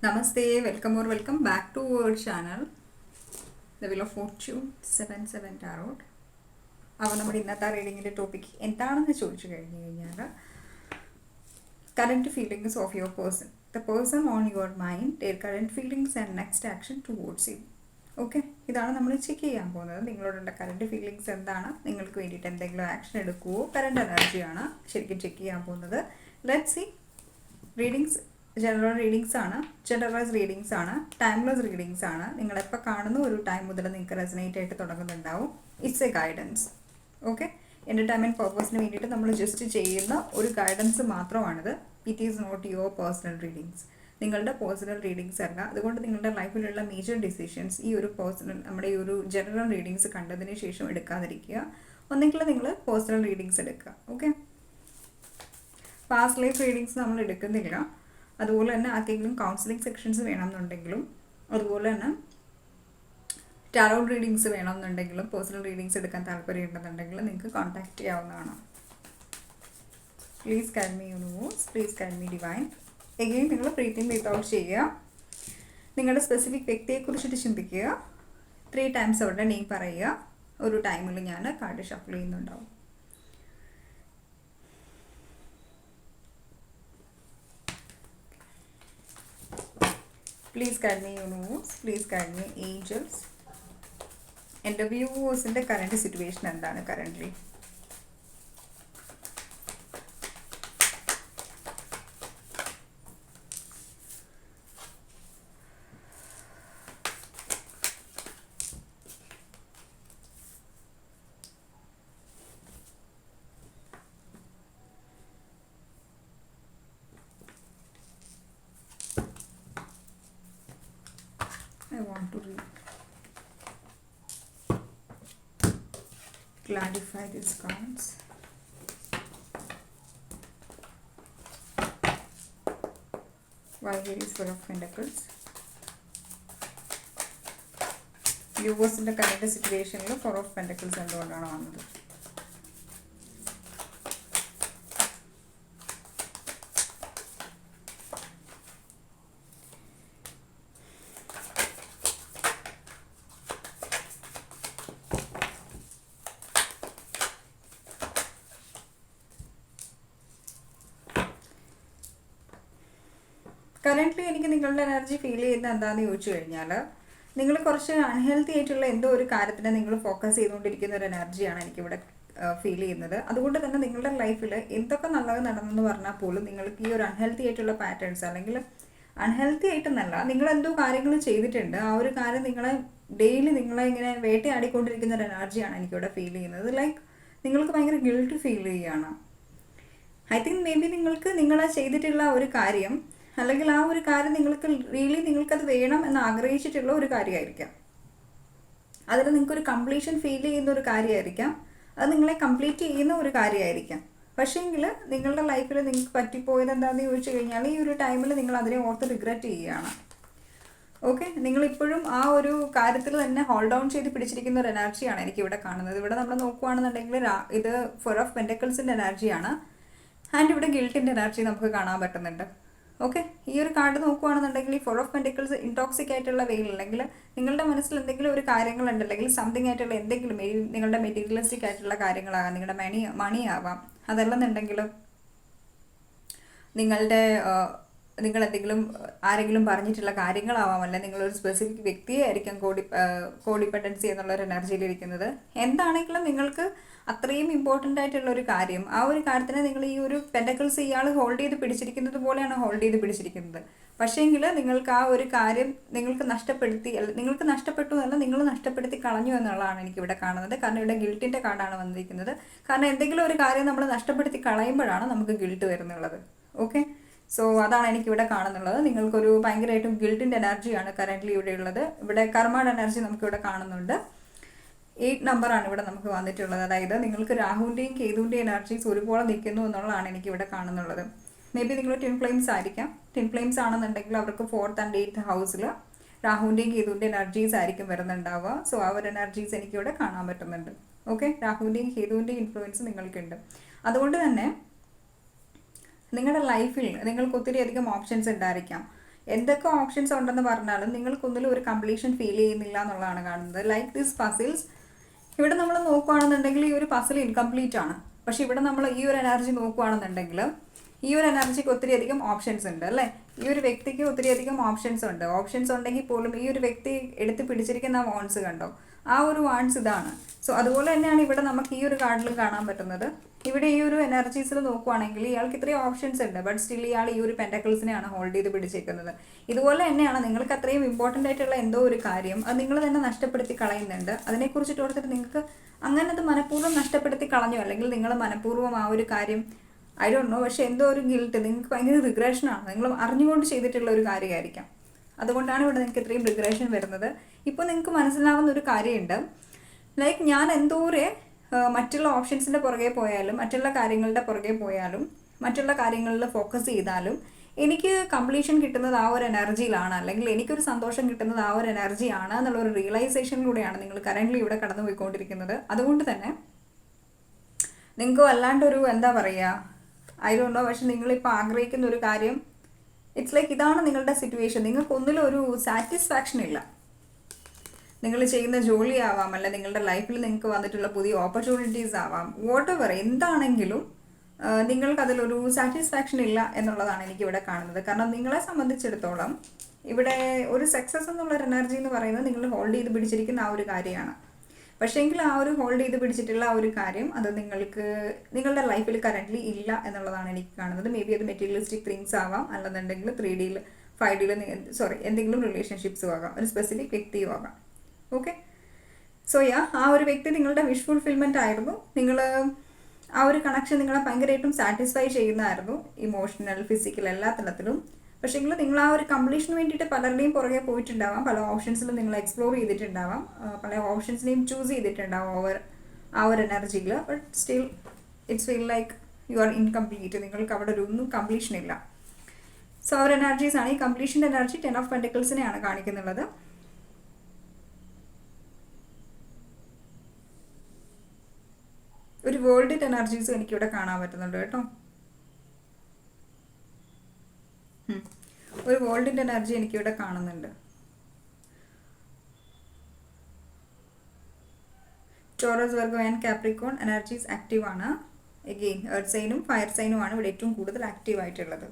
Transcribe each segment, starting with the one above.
Namaste, welcome back to our channel, The Wheel of Fortune 7-7 Tarot. അപ്പോൾ നമ്മുടെ ഇന്നത്തെ റീഡിങ്ങിൻ്റെ topic എന്താണെന്ന് ചോദിച്ചു കഴിഞ്ഞു കഴിഞ്ഞാൽ current feelings of your person, the person on your mind, their current feelings and next action towards you. Okay, ഇതാണ് നമ്മൾ check ചെയ്യാൻ പോകുന്നത്. നിങ്ങളോടുള്ള കറൻറ്റ് ഫീലിങ്സ് എന്താണ്, നിങ്ങൾക്ക് വേണ്ടിയിട്ട് എന്തെങ്കിലും ആക്ഷൻ എടുക്കുമോ, കറൻറ്റ് എനർജിയാണ് ശരിക്കും ചെക്ക് ചെയ്യാൻ പോകുന്നത്. Let's see. Readings general readings ആണ്, ജനറലൈസ് റീഡിങ്സ് ആണ്, ടൈംലെസ് റീഡിങ്സ് ആണ്. നിങ്ങളെപ്പോൾ കാണുന്ന ഒരു ടൈം മുതൽ നിങ്ങൾക്ക് റെസനേറ്റ് ആയിട്ട് തുടങ്ങുന്നുണ്ടാവും. It's a guidance. Okay, entertainment പർപ്പസിന് വേണ്ടിയിട്ട് നമ്മൾ ജസ്റ്റ് ചെയ്യുന്ന ഒരു ഗൈഡൻസ് മാത്രമാണിത്. It is not your personal readings, നിങ്ങളുടെ പേഴ്സണൽ റീഡിങ്സ് അല്ല. അതുകൊണ്ട് നിങ്ങളുടെ ലൈഫിലുള്ള മേജർ ഡിസിഷൻസ് ഈ ഒരു നമ്മുടെ ഈ ഒരു ജനറൽ റീഡിങ്സ് കണ്ടതിന് ശേഷം എടുക്കാതിരിക്കുക. ഒന്നെങ്കിൽ നിങ്ങൾ പേഴ്സണൽ റീഡിങ്സ് എടുക്കുക. ഓക്കെ, പാസ്റ്റ് ലൈഫ് റീഡിങ്സ് നമ്മൾ എടുക്കുന്നില്ല. അതുപോലെ തന്നെ ആർക്കെങ്കിലും കൗൺസിലിംഗ് സെക്ഷൻസ് വേണമെന്നുണ്ടെങ്കിലും, അതുപോലെ തന്നെ ടാരോ റീഡിങ്സ് വേണമെന്നുണ്ടെങ്കിലും, പേഴ്സണൽ റീഡിങ്സ് എടുക്കാൻ താല്പര്യമുണ്ടെന്നുണ്ടെങ്കിൽ നിങ്ങൾക്ക് കോൺടാക്റ്റ് ചെയ്യാവുന്നതാണ്. Please guide me universe, please guide me divine. Again നിങ്ങൾ ബ്രീത്തിങ് വിത്തൗട്ട് ചെയ്യുക. നിങ്ങളുടെ സ്പെസിഫിക് വ്യക്തിയെക്കുറിച്ചിട്ട് ചിന്തിക്കുക. 3 ടൈംസ് അവരുടെ നെയിം പറയുക. ഒരു ടൈമിൽ ഞാൻ കാർഡ് ഷഫിൾ ചെയ്യുന്നുണ്ടാവും. Please guide me universe, please guide me angels. എൻ്റെ വ്യൂവേഴ്സിൻ്റെ കറൻറ്റ് സിറ്റുവേഷൻ എന്താണ് currently? I want to clarify these cards. Why here is Four of Pentacles? വ്യൂവേഴ്സിൻ്റെ കറൻറ്റ് സിറ്റുവേഷനിൽ ഫോർ ഓഫ് പെൻറ്റക്കിൾസ് എന്തുകൊണ്ടാണ് വന്നത്? കറൻ്റ്ലി എനിക്ക് നിങ്ങളുടെ എനർജി ഫീൽ ചെയ്യുന്നത് എന്താണെന്ന് ചോദിച്ചു കഴിഞ്ഞാൽ, നിങ്ങൾ കുറച്ച് അൺഹെൽത്തി ആയിട്ടുള്ള എന്തോ ഒരു കാര്യത്തിന് നിങ്ങൾ ഫോക്കസ് ചെയ്തുകൊണ്ടിരിക്കുന്ന ഒരു എനർജിയാണ് എനിക്കിവിടെ ഫീൽ ചെയ്യുന്നത്. അതുകൊണ്ട് തന്നെ നിങ്ങളുടെ ലൈഫിൽ എന്തൊക്കെ നല്ലത് നടന്നെന്ന് പറഞ്ഞാൽ പോലും നിങ്ങൾക്ക് ഈ ഒരു അൺഹെൽത്തി ആയിട്ടുള്ള പാറ്റേൺസ്, അല്ലെങ്കിൽ അൺഹെൽത്തി ആയിട്ടെന്നല്ല, നിങ്ങളെന്തോ കാര്യങ്ങൾ ചെയ്തിട്ടുണ്ട്, ആ ഒരു കാര്യം നിങ്ങളെ ഡെയിലി നിങ്ങളെ ഇങ്ങനെ വേട്ടയാടിക്കൊണ്ടിരിക്കുന്ന ഒരു എനർജിയാണ് എനിക്കിവിടെ ഫീൽ ചെയ്യുന്നത്. ലൈക്ക് നിങ്ങൾക്ക് ഭയങ്കര ഗിൽട്ട് ഫീൽ ചെയ്യുകയാണ്. ഐ തിങ്ക് മേ ബി നിങ്ങൾക്ക് നിങ്ങളെ ചെയ്തിട്ടുള്ള ഒരു കാര്യം, അല്ലെങ്കിൽ ആ ഒരു കാര്യം നിങ്ങൾക്കത് വേണം എന്ന് ആഗ്രഹിച്ചിട്ടുള്ള ഒരു കാര്യമായിരിക്കാം. അതിൽ നിങ്ങൾക്കൊരു കംപ്ലീഷൻ ഫീൽ ചെയ്യുന്ന ഒരു കാര്യമായിരിക്കാം. അത് നിങ്ങളെ കംപ്ലീറ്റ് ചെയ്യുന്ന ഒരു കാര്യമായിരിക്കാം. പക്ഷേങ്കിൽ നിങ്ങളുടെ ലൈഫിൽ നിങ്ങൾക്ക് പറ്റിപ്പോയത് എന്താണെന്ന് ചോദിച്ചു കഴിഞ്ഞാൽ, ഈ ഒരു ടൈമിൽ നിങ്ങൾ അതിനെ ഓർത്ത് റിഗ്രറ്റ് ചെയ്യുകയാണ്. ഓക്കെ, നിങ്ങളിപ്പോഴും ആ ഒരു കാര്യത്തിൽ തന്നെ ഹോൾഡ് ഡൗൺ ചെയ്ത് പിടിച്ചിരിക്കുന്ന ഒരു എനർജിയാണ് എനിക്കിവിടെ കാണുന്നത്. ഇവിടെ നമ്മൾ നോക്കുകയാണെന്നുണ്ടെങ്കിൽ ഇത് ഫോർ ഓഫ് പെൻറ്റക്കിൾസിൻ്റെ എനർജിയാണ്. ആൻഡ് ഇവിടെ ഗിൽട്ടിൻ്റെ എനർജി നമുക്ക് കാണാൻ പറ്റുന്നുണ്ട്. ഓക്കെ, ഈ ഒരു കാർഡ് നോക്കുകയാണെന്നുണ്ടെങ്കിൽ ഈ ഫോർ ഓഫ് പെൻറ്റക്കിൾസ് ഇൻടോക്സിക് ആയിട്ടുള്ള വെയിൽ, അല്ലെങ്കിൽ നിങ്ങളുടെ മനസ്സിൽ എന്തെങ്കിലും ഒരു കാര്യങ്ങളുണ്ട്, അല്ലെങ്കിൽ സംതിങ് ആയിട്ടുള്ള എന്തെങ്കിലും നിങ്ങളുടെ മെറ്റീരിയലിസ്റ്റിക് ആയിട്ടുള്ള കാര്യങ്ങളാകാം, നിങ്ങളുടെ മണി ആവാം. അതല്ലെന്നുണ്ടെങ്കിലും നിങ്ങൾ എന്തെങ്കിലും ആരെങ്കിലും പറഞ്ഞിട്ടുള്ള കാര്യങ്ങളാവാം, അല്ല നിങ്ങളൊരു സ്പെസിഫിക് വ്യക്തിയെ ആയിരിക്കും കോഡിപ്പെൻഡൻസി എന്നുള്ളൊരു എനർജിയിലിരിക്കുന്നത്. എന്താണെങ്കിലും നിങ്ങൾക്ക് അത്രയും ഇമ്പോർട്ടൻ്റ് ആയിട്ടുള്ള ഒരു കാര്യം, ആ ഒരു കാര്യത്തിനെ നിങ്ങൾ ഈ ഒരു പെൻറ്റക്കിൾസ് ഇയാൾ ഹോൾഡ് ചെയ്ത് പിടിച്ചിരിക്കുന്നത് പോലെയാണ് ഹോൾഡ് ചെയ്ത് പിടിച്ചിരിക്കുന്നത്. പക്ഷേങ്കിൽ നിങ്ങൾക്ക് ആ ഒരു കാര്യം നിങ്ങൾക്ക് നഷ്ടപ്പെട്ടു എന്നല്ല, നിങ്ങൾ നഷ്ടപ്പെടുത്തി കളഞ്ഞു എന്നുള്ളതാണ് എനിക്കിവിടെ കാണുന്നത്. കാരണം ഇവിടെ ഗിൽട്ടിൻ്റെ കാർഡാണ് വന്നിരിക്കുന്നത്. കാരണം എന്തെങ്കിലും ഒരു കാര്യം നമ്മൾ നഷ്ടപ്പെടുത്തി കളയുമ്പോഴാണ് നമുക്ക് ഗിൽട്ട് വരുന്നുള്ളത്. ഓക്കെ, സോ അതാണ് എനിക്കിവിടെ കാണുന്നുള്ളത്. നിങ്ങൾക്കൊരു ഭയങ്കരമായിട്ടും ഗിൽട്ടിൻ്റെ എനർജിയാണ് കറൻ്റ്ലി ഇവിടെ ഉള്ളത്. ഇവിടെ കർമ്മയുടെ എനർജി നമുക്കിവിടെ കാണുന്നുണ്ട്. 8 നമ്പറാണ് ഇവിടെ നമുക്ക് വന്നിട്ടുള്ളത്. അതായത് നിങ്ങൾക്ക് രാഹുവിൻ്റെയും കേതുവിൻ്റെയും എനർജീസ് ഒരുപോലെ നിൽക്കുന്നു എന്നുള്ളതാണ് എനിക്കിവിടെ കാണുന്നുള്ളത്. മേ ബി നിങ്ങൾ ട്വിൻ ഫ്ലെയിംസ് ആയിരിക്കാം. ട്വിൻ ഫ്ലെയിംസ് ആണെന്നുണ്ടെങ്കിൽ അവർക്ക് 4th and 8th ഹൗസിൽ രാഹുവിൻ്റെയും കേതുവിൻ്റെയും എനർജീസ് ആയിരിക്കും വരുന്നുണ്ടാവുക. സോ ആ ഒരു എനർജീസ് എനിക്കിവിടെ കാണാൻ പറ്റുന്നുണ്ട്. ഓക്കെ, രാഹുവിൻ്റെയും കേതുവിൻ്റെയും ഇൻഫ്ലുവൻസ് നിങ്ങൾക്കുണ്ട്. അതുകൊണ്ട് തന്നെ നിങ്ങളുടെ ലൈഫിൽ നിങ്ങൾക്ക് ഒത്തിരി അധികം ഓപ്ഷൻസ് ഉണ്ടായിരിക്കാം. എന്തൊക്കെ ഓപ്ഷൻസ് ഉണ്ടെന്ന് പറഞ്ഞാലും നിങ്ങൾക്കൊന്നിലും ഒരു കംപ്ലീഷൻ ഫീൽ ചെയ്യുന്നില്ല എന്നുള്ളതാണ് കാണുന്നത്. ലൈക്ക് ദിസ് പസിൽസ്, ഇവിടെ നമ്മൾ നോക്കുകയാണെന്നുണ്ടെങ്കിൽ ഈ ഒരു പസിൽ ഇൻകംപ്ലീറ്റ് ആണ്. പക്ഷെ ഇവിടെ നമ്മൾ ഈ ഒരു എനർജി നോക്കുകയാണെന്നുണ്ടെങ്കിൽ ഈ ഒരു എനർജിക്ക് ഒത്തിരിയധികം ഓപ്ഷൻസ് ഉണ്ട് അല്ലേ. ഈ ഒരു വ്യക്തിക്ക് ഒത്തിരിയധികം ഓപ്ഷൻസ് ഉണ്ട്. ഓപ്ഷൻസ് ഉണ്ടെങ്കിൽ പോലും ഈ ഒരു വ്യക്തി എടുത്ത് പിടിച്ചിരിക്കുന്ന ആ വാൺസ് കണ്ടോ, ആ ഒരു വാൺസ് ഇതാണ്. സോ അതുപോലെ തന്നെയാണ് ഇവിടെ നമുക്ക് ഈ ഒരു കാർഡിലും കാണാൻ പറ്റുന്നത്. ഇവിടെ ഈ ഒരു എനർജീസിൽ നോക്കുവാണെങ്കിൽ ഇയാൾക്ക് ഇത്രയും ഓപ്ഷൻസ് ഉണ്ട്, ബട്ട് സ്റ്റിൽ ഇയാൾ ഈ ഒരു പെൻറ്റക്കിൾസിനെയാണ് ഹോൾഡ് ചെയ്ത് പിടിച്ചേക്കുന്നത്. ഇതുപോലെ തന്നെയാണ് നിങ്ങൾക്ക് അത്രയും ഇമ്പോർട്ടൻ്റ് ആയിട്ടുള്ള എന്തോ ഒരു കാര്യം അത് നിങ്ങൾ തന്നെ നഷ്ടപ്പെടുത്തി കളയുന്നുണ്ട്. അതിനെക്കുറിച്ചിട്ട് ഓർത്തിട്ട് നിങ്ങൾക്ക് അങ്ങനെ അത് മനഃപൂർവ്വം നഷ്ടപ്പെടുത്തി കളഞ്ഞു, അല്ലെങ്കിൽ നിങ്ങൾ മനഃപൂർവ്വം ആ ഒരു കാര്യം ഐ ഡോണ്ട് നോ, പക്ഷേ എന്തോ ഒരു ഗിൽട്ട്, നിങ്ങൾക്ക് ഭയങ്കര റിഗ്രഷനാണ്, നിങ്ങൾ അറിഞ്ഞുകൊണ്ട് ചെയ്തിട്ടുള്ള ഒരു കാര്യമായിരിക്കാം. അതുകൊണ്ടാണ് ഇവിടെ നിങ്ങൾക്ക് ഇത്രയും റിഗ്രഷൻ വരുന്നത്. ഇപ്പോൾ നിങ്ങൾക്ക് മനസ്സിലാവുന്ന ഒരു കാര്യമുണ്ട്, ലൈക്ക് ഞാൻ എന്തോരെ മറ്റുള്ള ഓപ്ഷൻസിൻ്റെ പുറകെ പോയാലും മറ്റുള്ള കാര്യങ്ങളുടെ പുറകെ പോയാലും മറ്റുള്ള കാര്യങ്ങളിൽ ഫോക്കസ് ചെയ്താലും എനിക്ക് കംപ്ലീഷൻ കിട്ടുന്നത് ആ ഒരു എനർജിയിലാണ്, അല്ലെങ്കിൽ എനിക്കൊരു സന്തോഷം കിട്ടുന്നത് ആ ഒരു എനർജിയാണ് എന്നുള്ളൊരു റിയലൈസേഷനിലൂടെയാണ് നിങ്ങൾ കറൻ്റ്ലി ഇവിടെ കടന്നു പോയിക്കൊണ്ടിരിക്കുന്നത്. അതുകൊണ്ട് തന്നെ നിങ്ങൾക്ക് വല്ലാണ്ടൊരു എന്താ പറയുക, ഐ ഡോണ്ട് നോ, പക്ഷെ നിങ്ങളിപ്പോൾ ആഗ്രഹിക്കുന്ന ഒരു കാര്യം ഇറ്റ്സ് ലൈക്ക് ഇതാണ് നിങ്ങളുടെ സിറ്റുവേഷൻ. നിങ്ങൾക്കൊന്നിലും ഒരു സാറ്റിസ്ഫാക്ഷൻ ഇല്ല. നിങ്ങൾ ചെയ്യുന്ന ജോലി ആവാം, അല്ല നിങ്ങളുടെ ലൈഫിൽ നിങ്ങൾക്ക് വന്നിട്ടുള്ള പുതിയ ഓപ്പർച്യൂണിറ്റീസ് ആവാം, വാട്ട് എവർ എന്താണെങ്കിലും നിങ്ങൾക്കതിലൊരു സാറ്റിസ്ഫാക്ഷൻ ഇല്ല എന്നുള്ളതാണ് എനിക്കിവിടെ കാണുന്നത്. കാരണം നിങ്ങളെ സംബന്ധിച്ചിടത്തോളം ഇവിടെ ഒരു സക്സസ് എന്നുള്ളൊരു എനർജി എന്ന് പറയുന്നത് നിങ്ങൾ ഹോൾഡ് ചെയ്ത് പിടിച്ചിരിക്കുന്ന ആ ഒരു കാര്യമാണ്. പക്ഷേങ്കിൽ ആ ഒരു ഹോൾഡ് ചെയ്ത് പിടിച്ചിട്ടുള്ള ആ ഒരു കാര്യം അത് നിങ്ങൾക്ക് നിങ്ങളുടെ ലൈഫിൽ കറൻ്റ്ലി ഇല്ല എന്നുള്ളതാണ് എനിക്ക് കാണുന്നത്. മേ ബി അത് മെറ്റീരിയലിസ്റ്റിക് തിങ്സ് ആവാം, അല്ലെന്നുണ്ടെങ്കിൽ 3Dയിൽ 5Dയിൽ എന്തെങ്കിലും റിലേഷൻഷിപ്സും ആകാം, ഒരു സ്പെസിഫിക് വ്യക്തിയും ആകാം. ഓക്കെ, സോ ആ ഒരു വ്യക്തി നിങ്ങളുടെ വിഷ് ഫുൾഫിൽമെൻ്റ് ആയിരുന്നു. നിങ്ങൾ ആ ഒരു കണക്ഷൻ നിങ്ങളെ ഭയങ്കരമായിട്ടും സാറ്റിസ്ഫൈ ചെയ്യുന്നതായിരുന്നു, ഇമോഷണൽ, ഫിസിക്കൽ എല്ലാ തലത്തിലും. പക്ഷേങ്കിൽ നിങ്ങൾ ആ ഒരു കംപ്ലീഷന് വേണ്ടിയിട്ട് പലരുടെയും പുറകെ പോയിട്ടുണ്ടാവാം, പല ഓപ്ഷൻസിലും നിങ്ങൾ എക്സ്പ്ലോർ ചെയ്തിട്ടുണ്ടാവാം, പല ഓപ്ഷൻസിനെയും ചൂസ് ചെയ്തിട്ടുണ്ടാവാം ആ ഒരു എനർജിയിൽ. But still it's feel like you are incomplete. നിങ്ങൾക്ക് അവിടെ ഒന്നും കംപ്ലീഷൻ ഇല്ല. സോ ആ ഒരു എനർജീസാണ് ഈ കംപ്ലീഷൻ്റെ എനർജി 10 ഓഫ് പെൻറ്റക്കിൾസിനെയാണ് കാണിക്കുന്നുള്ളത്. ഒരു വേൾഡിൻ്റെ എനർജീസും എനിക്കിവിടെ കാണാൻ പറ്റുന്നുണ്ട് കേട്ടോ. ഒരു വേൾഡിൻ്റെ എനർജി എനിക്കിവിടെ കാണുന്നുണ്ട്. Taurus, Virgo and Capricorn energies active ആണ്. എഗെയിൻ എർത്ത് സൈനും ഫയർ സൈനുമാണ് ഇവിടെ ഏറ്റവും കൂടുതൽ ആക്റ്റീവ് ആയിട്ടുള്ളത്.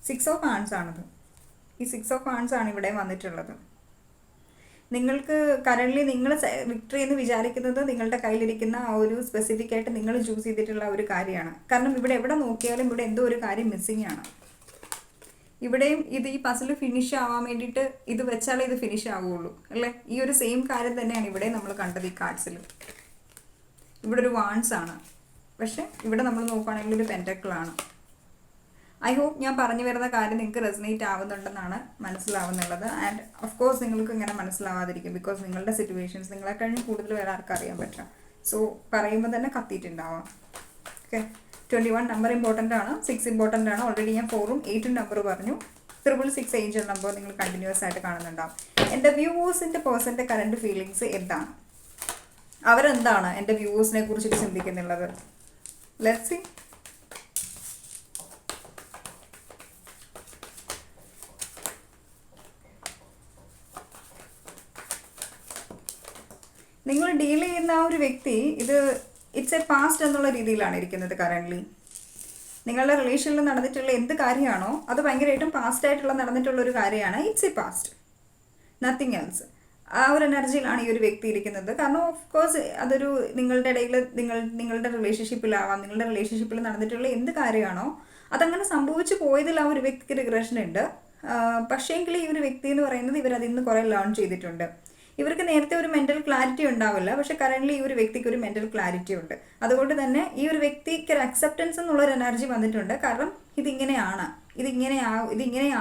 6 ഓഫ് ഹാൻഡ്സ് ആണത്. ഈ 6 ഓഫ് ഹാൻഡ്സ് ആണ് ഇവിടെ വന്നിട്ടുള്ളത്. നിങ്ങൾക്ക് കറൻ്റ്ലി നിങ്ങൾ വിക്ടറി എന്ന് വിചാരിക്കുന്നത് നിങ്ങളുടെ കയ്യിലിരിക്കുന്ന ആ ഒരു സ്പെസിഫിക് ആയിട്ട് നിങ്ങൾ ചൂസ് ചെയ്തിട്ടുള്ള ഒരു കാര്യമാണ്. കാരണം ഇവിടെ എവിടെ നോക്കിയാലും ഇവിടെ എന്തോ ഒരു കാര്യം മിസ്സിങ് ആണ്. ഇവിടെയും ഈ പസിൽ ഫിനിഷ് ആവാൻ വേണ്ടിയിട്ട് ഇത് വെച്ചാലേ ഇത് ഫിനിഷ് ആവുകയുള്ളൂ അല്ലേ. ഈ ഒരു സെയിം കാര്യം തന്നെയാണ് ഇവിടെ നമ്മൾ കണ്ടത് ഈ കാർഡ്സിൽ. ഇവിടെ ഒരു വാൺസ് ആണ്, പക്ഷെ ഇവിടെ നമ്മൾ നോക്കുകയാണെങ്കിൽ ഒരു പെൻറ്റക്കിളാണ്. ഐ ഹോപ്പ് ഞാൻ പറഞ്ഞു വരുന്ന കാര്യം നിങ്ങൾക്ക് റെസനേറ്റ് ആവുന്നുണ്ടെന്നാണ് മനസ്സിലാവുന്നുള്ളത്. ആൻഡ് ഓഫ് കോഴ്സ് നിങ്ങൾക്ക് ഇങ്ങനെ മനസ്സിലാവാതിരിക്കും, ബിക്കോസ് നിങ്ങളുടെ സിറ്റുവേഷൻസ് നിങ്ങളെ കഴിഞ്ഞ് കൂടുതൽ വേറെ ആർക്കും അറിയാൻ പറ്റാം. സോ പറയുമ്പോൾ തന്നെ കത്തിയിട്ടുണ്ടാവാം. ഓക്കെ, 21 നമ്പർ ഇമ്പോർട്ടൻ്റ് ആണ്, 6 ഇമ്പോർട്ടൻ്റ് ആണ്. ഓൾറെഡി ഞാൻ 4ഉം 8ഉം നമ്പർ പറഞ്ഞു. 666 ഏഞ്ചൽ നമ്പർ നിങ്ങൾ കണ്ടിന്യൂസ് ആയിട്ട് കാണുന്നുണ്ടാവും. എൻ്റെ വ്യൂവേഴ്സിൻ്റെ പേഴ്സൻ്റെ കറണ്ട് ഫീലിങ്സ് എന്താണ്, അവരെന്താണ് എൻ്റെ വ്യൂവേഴ്സിനെ കുറിച്ചിട്ട് ചിന്തിക്കുന്നുള്ളത്? Let's see. നിങ്ങൾ ഡീൽ ചെയ്യുന്ന ആ ഒരു വ്യക്തി ഇറ്റ്സ് എ പാസ്റ്റ് എന്നുള്ള രീതിയിലാണ് ഇരിക്കുന്നത് കറൻ്റ്ലി. നിങ്ങളുടെ റിലേഷനിൽ നടന്നിട്ടുള്ള എന്ത് കാര്യമാണോ അത് ഭയങ്കരമായിട്ടും പാസ്റ്റായിട്ടുള്ള നടന്നിട്ടുള്ള ഒരു കാര്യമാണ്. It's A past, nothing else. ആ ഒരു എനർജിയിലാണ് ഈ ഒരു വ്യക്തി ഇരിക്കുന്നത്. കാരണം ഓഫ് കോഴ്സ് അതൊരു നിങ്ങളുടെ ഇടയിൽ നിങ്ങളുടെ റിലേഷൻഷിപ്പിലാവാം, നിങ്ങളുടെ റിലേഷൻഷിപ്പിൽ നടന്നിട്ടുള്ള എന്ത് കാര്യമാണോ അതങ്ങനെ സംഭവിച്ചു പോയതിൽ ആ ഒരു വ്യക്തിക്ക് റിഗ്രഷൻ ഉണ്ട്. പക്ഷേങ്കിൽ ഈ ഒരു വ്യക്തി എന്ന് പറയുന്നത് ഇവരതിൽ നിന്ന് കുറേ ലേൺ ചെയ്തിട്ടുണ്ട്. ഇവർക്ക് നേരത്തെ ഒരു മെൻ്റൽ ക്ലാരിറ്റി ഉണ്ടാവില്ല, പക്ഷെ കറൻ്റ്ലി ഈ ഒരു വ്യക്തിക്ക് ഒരു മെൻ്റൽ ക്ലാരിറ്റി ഉണ്ട്. അതുകൊണ്ട് തന്നെ ഈ ഒരു വ്യക്തിക്ക് ഒരു അക്സെപ്റ്റൻസ് എന്നുള്ളൊരു എനർജി വന്നിട്ടുണ്ട്. കാരണം ഇതിങ്ങനെ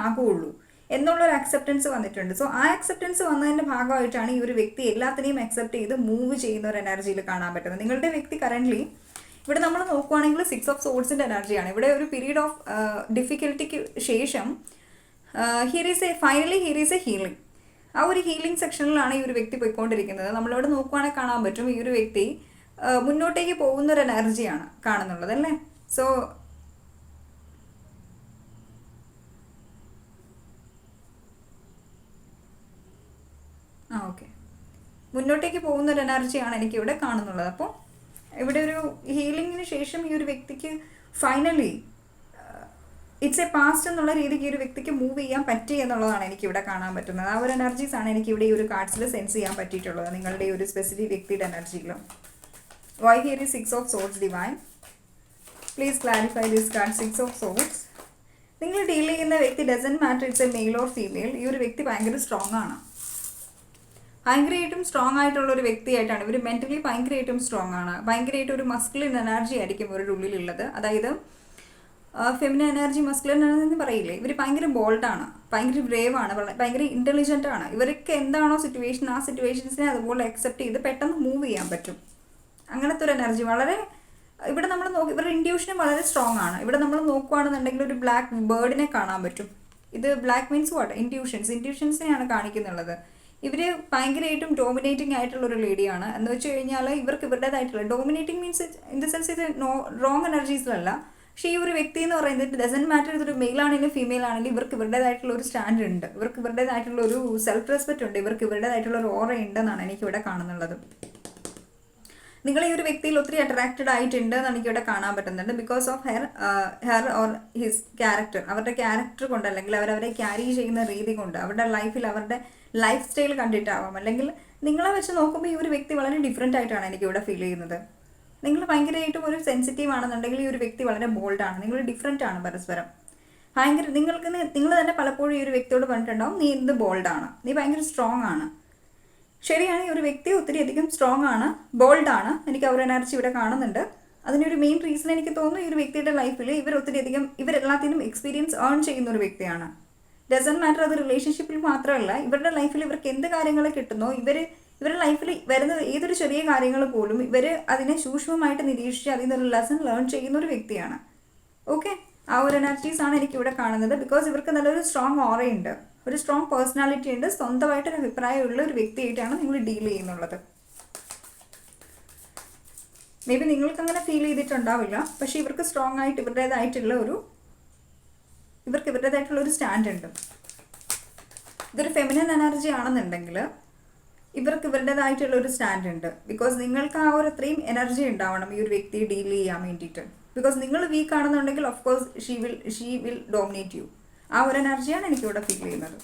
ആകുള്ളൂ എന്നുള്ളൊരു അക്സെപ്റ്റൻസ് വന്നിട്ടുണ്ട്. സോ ആ അക്സെപ്റ്റൻസ് വന്നതിൻ്റെ ഭാഗമായിട്ടാണ് ഈ ഒരു വ്യക്തി എല്ലാത്തിനെയും അക്സെപ്റ്റ് ചെയ്ത് മൂവ് ചെയ്യുന്ന ഒരു എനർജിയിൽ കാണാൻ പറ്റുന്നത്. നിങ്ങളുടെ വ്യക്തി കറൻ്റ്ലി ഇവിടെ നമ്മൾ നോക്കുവാണെങ്കിൽ 6 ഓഫ് സോർഡ്സിൻ്റെ എനർജിയാണ്. ഇവിടെ ഒരു പീരീഡ് ഓഫ് ഡിഫിക്കൽട്ടിക്ക് ശേഷം finally here is A healing. ആ ഒരു ഹീലിംഗ് സെക്ഷനിലാണ് ഈ ഒരു വ്യക്തി പോയിക്കൊണ്ടിരിക്കുന്നത്. നമ്മളിവിടെ നോക്കുവാണെങ്കിൽ കാണാൻ പറ്റും ഈ ഒരു വ്യക്തി മുന്നോട്ടേക്ക് പോകുന്നൊരു എനർജിയാണ് കാണുന്നുള്ളത് അല്ലേ. സോ മുന്നോട്ടേക്ക് പോകുന്ന ഒരു എനർജിയാണ് എനിക്കിവിടെ കാണുന്നുള്ളത്. അപ്പോൾ ഇവിടെ ഒരു ഹീലിങ്ങിന് ശേഷം ഈ ഒരു വ്യക്തിക്ക് ഫൈനലി ഇറ്റ്സ് എ പാസ്റ്റ് എന്നുള്ള രീതിക്ക് ഈ ഒരു വ്യക്തിക്ക് മൂവ് ചെയ്യാൻ പറ്റി എന്നുള്ളതാണ് എനിക്കിവിടെ കാണാൻ പറ്റുന്നത്. ആ ഒരു എനർജീസാണ് എനിക്കിവിടെ ഈ ഒരു കാർഡ്സിൽ സെൻസ് ചെയ്യാൻ പറ്റിയിട്ടുള്ളത്, നിങ്ങളുടെ ഈ ഒരു സ്പെസിഫിക് വ്യക്തിയുടെ എനർജിയിലും. Why here is 6 of swords divine. Please clarify this card 6 of swords. നിങ്ങൾ ഡീൽ ചെയ്യുന്ന വ്യക്തി doesn't matter it's a male or female. ഈ ഒരു വ്യക്തി ഭയങ്കര സ്ട്രോങ് ആണ്, ഭയങ്കരമായിട്ടും സ്ട്രോങ് ആയിട്ടുള്ള ഒരു വ്യക്തിയായിട്ടാണ് ഇവർ. മെൻ്റലി ഭയങ്കരമായിട്ടും സ്ട്രോങ് ആണ്, ഭയങ്കരമായിട്ട് ഒരു മസ്കുലിൻ എനർജി ആയിരിക്കും ഇവരുടെ ഉള്ളിലുള്ളത്. അതായത് ഫെമിനിൻ എനർജി മസ്കുലിൻ എനർജി പറയില്ലേ, ഇവർ ഭയങ്കര ബോൾഡാണ്, ഭയങ്കര ബ്രേവ് ആണ്, ഭയങ്കര ഇൻ്റലിജൻ്റ് ആണ്. ഇവർക്ക് എന്താണോ സിറ്റുവേഷൻ, ആ സിറ്റുവേഷൻസിനെ അതുപോലെ അക്സെപ്റ്റ് ചെയ്ത് പെട്ടെന്ന് മൂവ് ചെയ്യാൻ പറ്റും. അങ്ങനത്തെ ഒരു എനർജി വളരെ ഇവിടെ നമ്മൾ ഇവരുടെ ഇൻഡ്യൂഷനും വളരെ സ്ട്രോങ് ആണ്. ഇവിടെ നമ്മൾ നോക്കുകയാണെന്നുണ്ടെങ്കിൽ ഒരു ബ്ലാക്ക് ബേർഡിനെ കാണാൻ പറ്റും. ഇത് ബ്ലാക്ക് മീൻസ് വാട്ട്, ഇൻഡ്യൂഷൻസിനെയാണ് കാണിക്കുന്നുള്ളത്. ഇവർ ഭയങ്കരമായിട്ടും ഡോമിനേറ്റിംഗ് ആയിട്ടുള്ള ഒരു ലേഡിയാണ്. എന്ന് വെച്ച് കഴിഞ്ഞാൽ ഇവർക്ക് ഇവരുടേതായിട്ടുള്ള dominating means in the sense ഇത് റോങ് എനർജീസിലല്ല. പക്ഷേ ഈ ഒരു വ്യക്തി എന്ന് പറയുന്നത് ഡസൻറ്റ് മാറ്റർ ഇതൊരു മെയിൽ ആണെങ്കിലും ഫീമെയിൽ ആണെങ്കിലും ഇവർക്ക് ഇവരുടേതായിട്ടുള്ള ഒരു സ്റ്റാൻഡ് ഉണ്ട്, ഇവർക്ക് ഇവരുടേതായിട്ടുള്ള ഒരു സെൽഫ് റെസ്പെക്റ്റ് ഉണ്ട്, ഇവർക്ക് ഇവരുടേതായിട്ടുള്ള ഒരു ഓറ ഉണ്ടെന്നാണ് എനിക്കിവിടെ കാണുന്നുള്ളത്. നിങ്ങൾ ഈ ഒരു വ്യക്തിയിൽ ഒത്തിരി അട്രാക്റ്റഡ് ആയിട്ടുണ്ട് എന്നാണ് എനിക്കിവിടെ കാണാൻ പറ്റുന്നുണ്ട്. Because of her or his character, അവരുടെ ക്യാരക്ടർ കൊണ്ട്, അല്ലെങ്കിൽ അവരവരെ ക്യാരി ചെയ്യുന്ന രീതി കൊണ്ട്, അവരുടെ ലൈഫിൽ അവരുടെ ലൈഫ് സ്റ്റൈൽ കണ്ടിട്ടാവാം, അല്ലെങ്കിൽ നിങ്ങളെ വെച്ച് നോക്കുമ്പോൾ ഈ ഒരു വ്യക്തി വളരെ ഡിഫറെൻ്റ് ആയിട്ടാണ് എനിക്കിവിടെ ഫീൽ ചെയ്യുന്നത്. നിങ്ങൾ ഭയങ്കരമായിട്ടും ഒരു സെൻസിറ്റീവ് ആണെന്നുണ്ടെങ്കിൽ ഈ ഒരു വ്യക്തി വളരെ ബോൾഡാണ്, നിങ്ങൾ ഡിഫറെൻ്റ് ആണ് പരസ്പരം. ഭയങ്കര നിങ്ങൾ തന്നെ പലപ്പോഴും ഈ ഒരു വ്യക്തിയോട് പറഞ്ഞിട്ടുണ്ടാവും, നീ എന്ത് ബോൾഡാണ്, നീ ഭയങ്കര സ്ട്രോങ് ആണ്. ശരിയാണ്, ഈ ഒരു വ്യക്തി ഒത്തിരി അധികം സ്ട്രോങ് ആണ്, ബോൾഡാണ്. എനിക്ക് അവർ എനർജി ഇവിടെ കാണുന്നുണ്ട്. അതിനൊരു മെയിൻ റീസൺ എനിക്ക് തോന്നുന്നു, ഈ ഒരു വ്യക്തിയുടെ ലൈഫിൽ ഇവർ ഒത്തിരി അധികം ഇവരെല്ലാത്തിനും എക്സ്പീരിയൻസ് ഏൺ ചെയ്യുന്ന ഒരു വ്യക്തിയാണ്. ഡസൻറ്റ് മാറ്റർ അത് റിലേഷൻഷിപ്പിൽ മാത്രമല്ല, ഇവരുടെ ലൈഫിൽ ഇവർക്ക് എന്ത് കാര്യങ്ങൾ കിട്ടുന്നോ, ഇവരുടെ ലൈഫിൽ വരുന്ന ഏതൊരു ചെറിയ കാര്യങ്ങൾ പോലും ഇവർ അതിനെ സൂക്ഷ്മമായിട്ട് നിരീക്ഷിച്ച് അതിൽ നിന്നൊരു ലെസൺ ലേൺ ചെയ്യുന്ന ഒരു വ്യക്തിയാണ്. ഓക്കെ, ആ ഒരു എനർജീസാണ് എനിക്കിവിടെ കാണുന്നത്. ബിക്കോസ് ഇവർക്ക് നല്ലൊരു സ്ട്രോങ് ഓറയുണ്ട്, ഒരു സ്ട്രോങ് പേഴ്സണാലിറ്റി ഉണ്ട്, സ്വന്തമായിട്ടൊരു അഭിപ്രായമുള്ള ഒരു വ്യക്തിയായിട്ടാണ് നിങ്ങൾ ഡീൽ ചെയ്യുന്നുള്ളത്. മേ ബി നിങ്ങൾക്ക് അങ്ങനെ ഫീൽ ചെയ്തിട്ടുണ്ടാവില്ല, പക്ഷേ ഇവർക്ക് സ്ട്രോങ് ആയിട്ട് ഇവരുടേതായിട്ടുള്ള ഒരു സ്റ്റാൻഡ് ഉണ്ട്. ഇതൊരു ഫെമിനൻ എനർജി ആണെന്നുണ്ടെങ്കിൽ ഇവർക്ക് ഇവരുടേതായിട്ടുള്ള ഒരു സ്റ്റാൻഡ് ഉണ്ട്. ബിക്കോസ് നിങ്ങൾക്ക് ആ ഒരു അത്രയും എനർജി ഉണ്ടാവണം ഈ ഒരു വ്യക്തിയെ ഡീൽ ചെയ്യാൻ വേണ്ടിയിട്ട്. ബിക്കോസ് നിങ്ങൾ വീക്ക് ആണെന്നുണ്ടെങ്കിൽ of course she will dominate you. ആ ഒരു എനർജിയാണ് എനിക്കിവിടെ ഫീൽ ചെയ്യുന്നത്.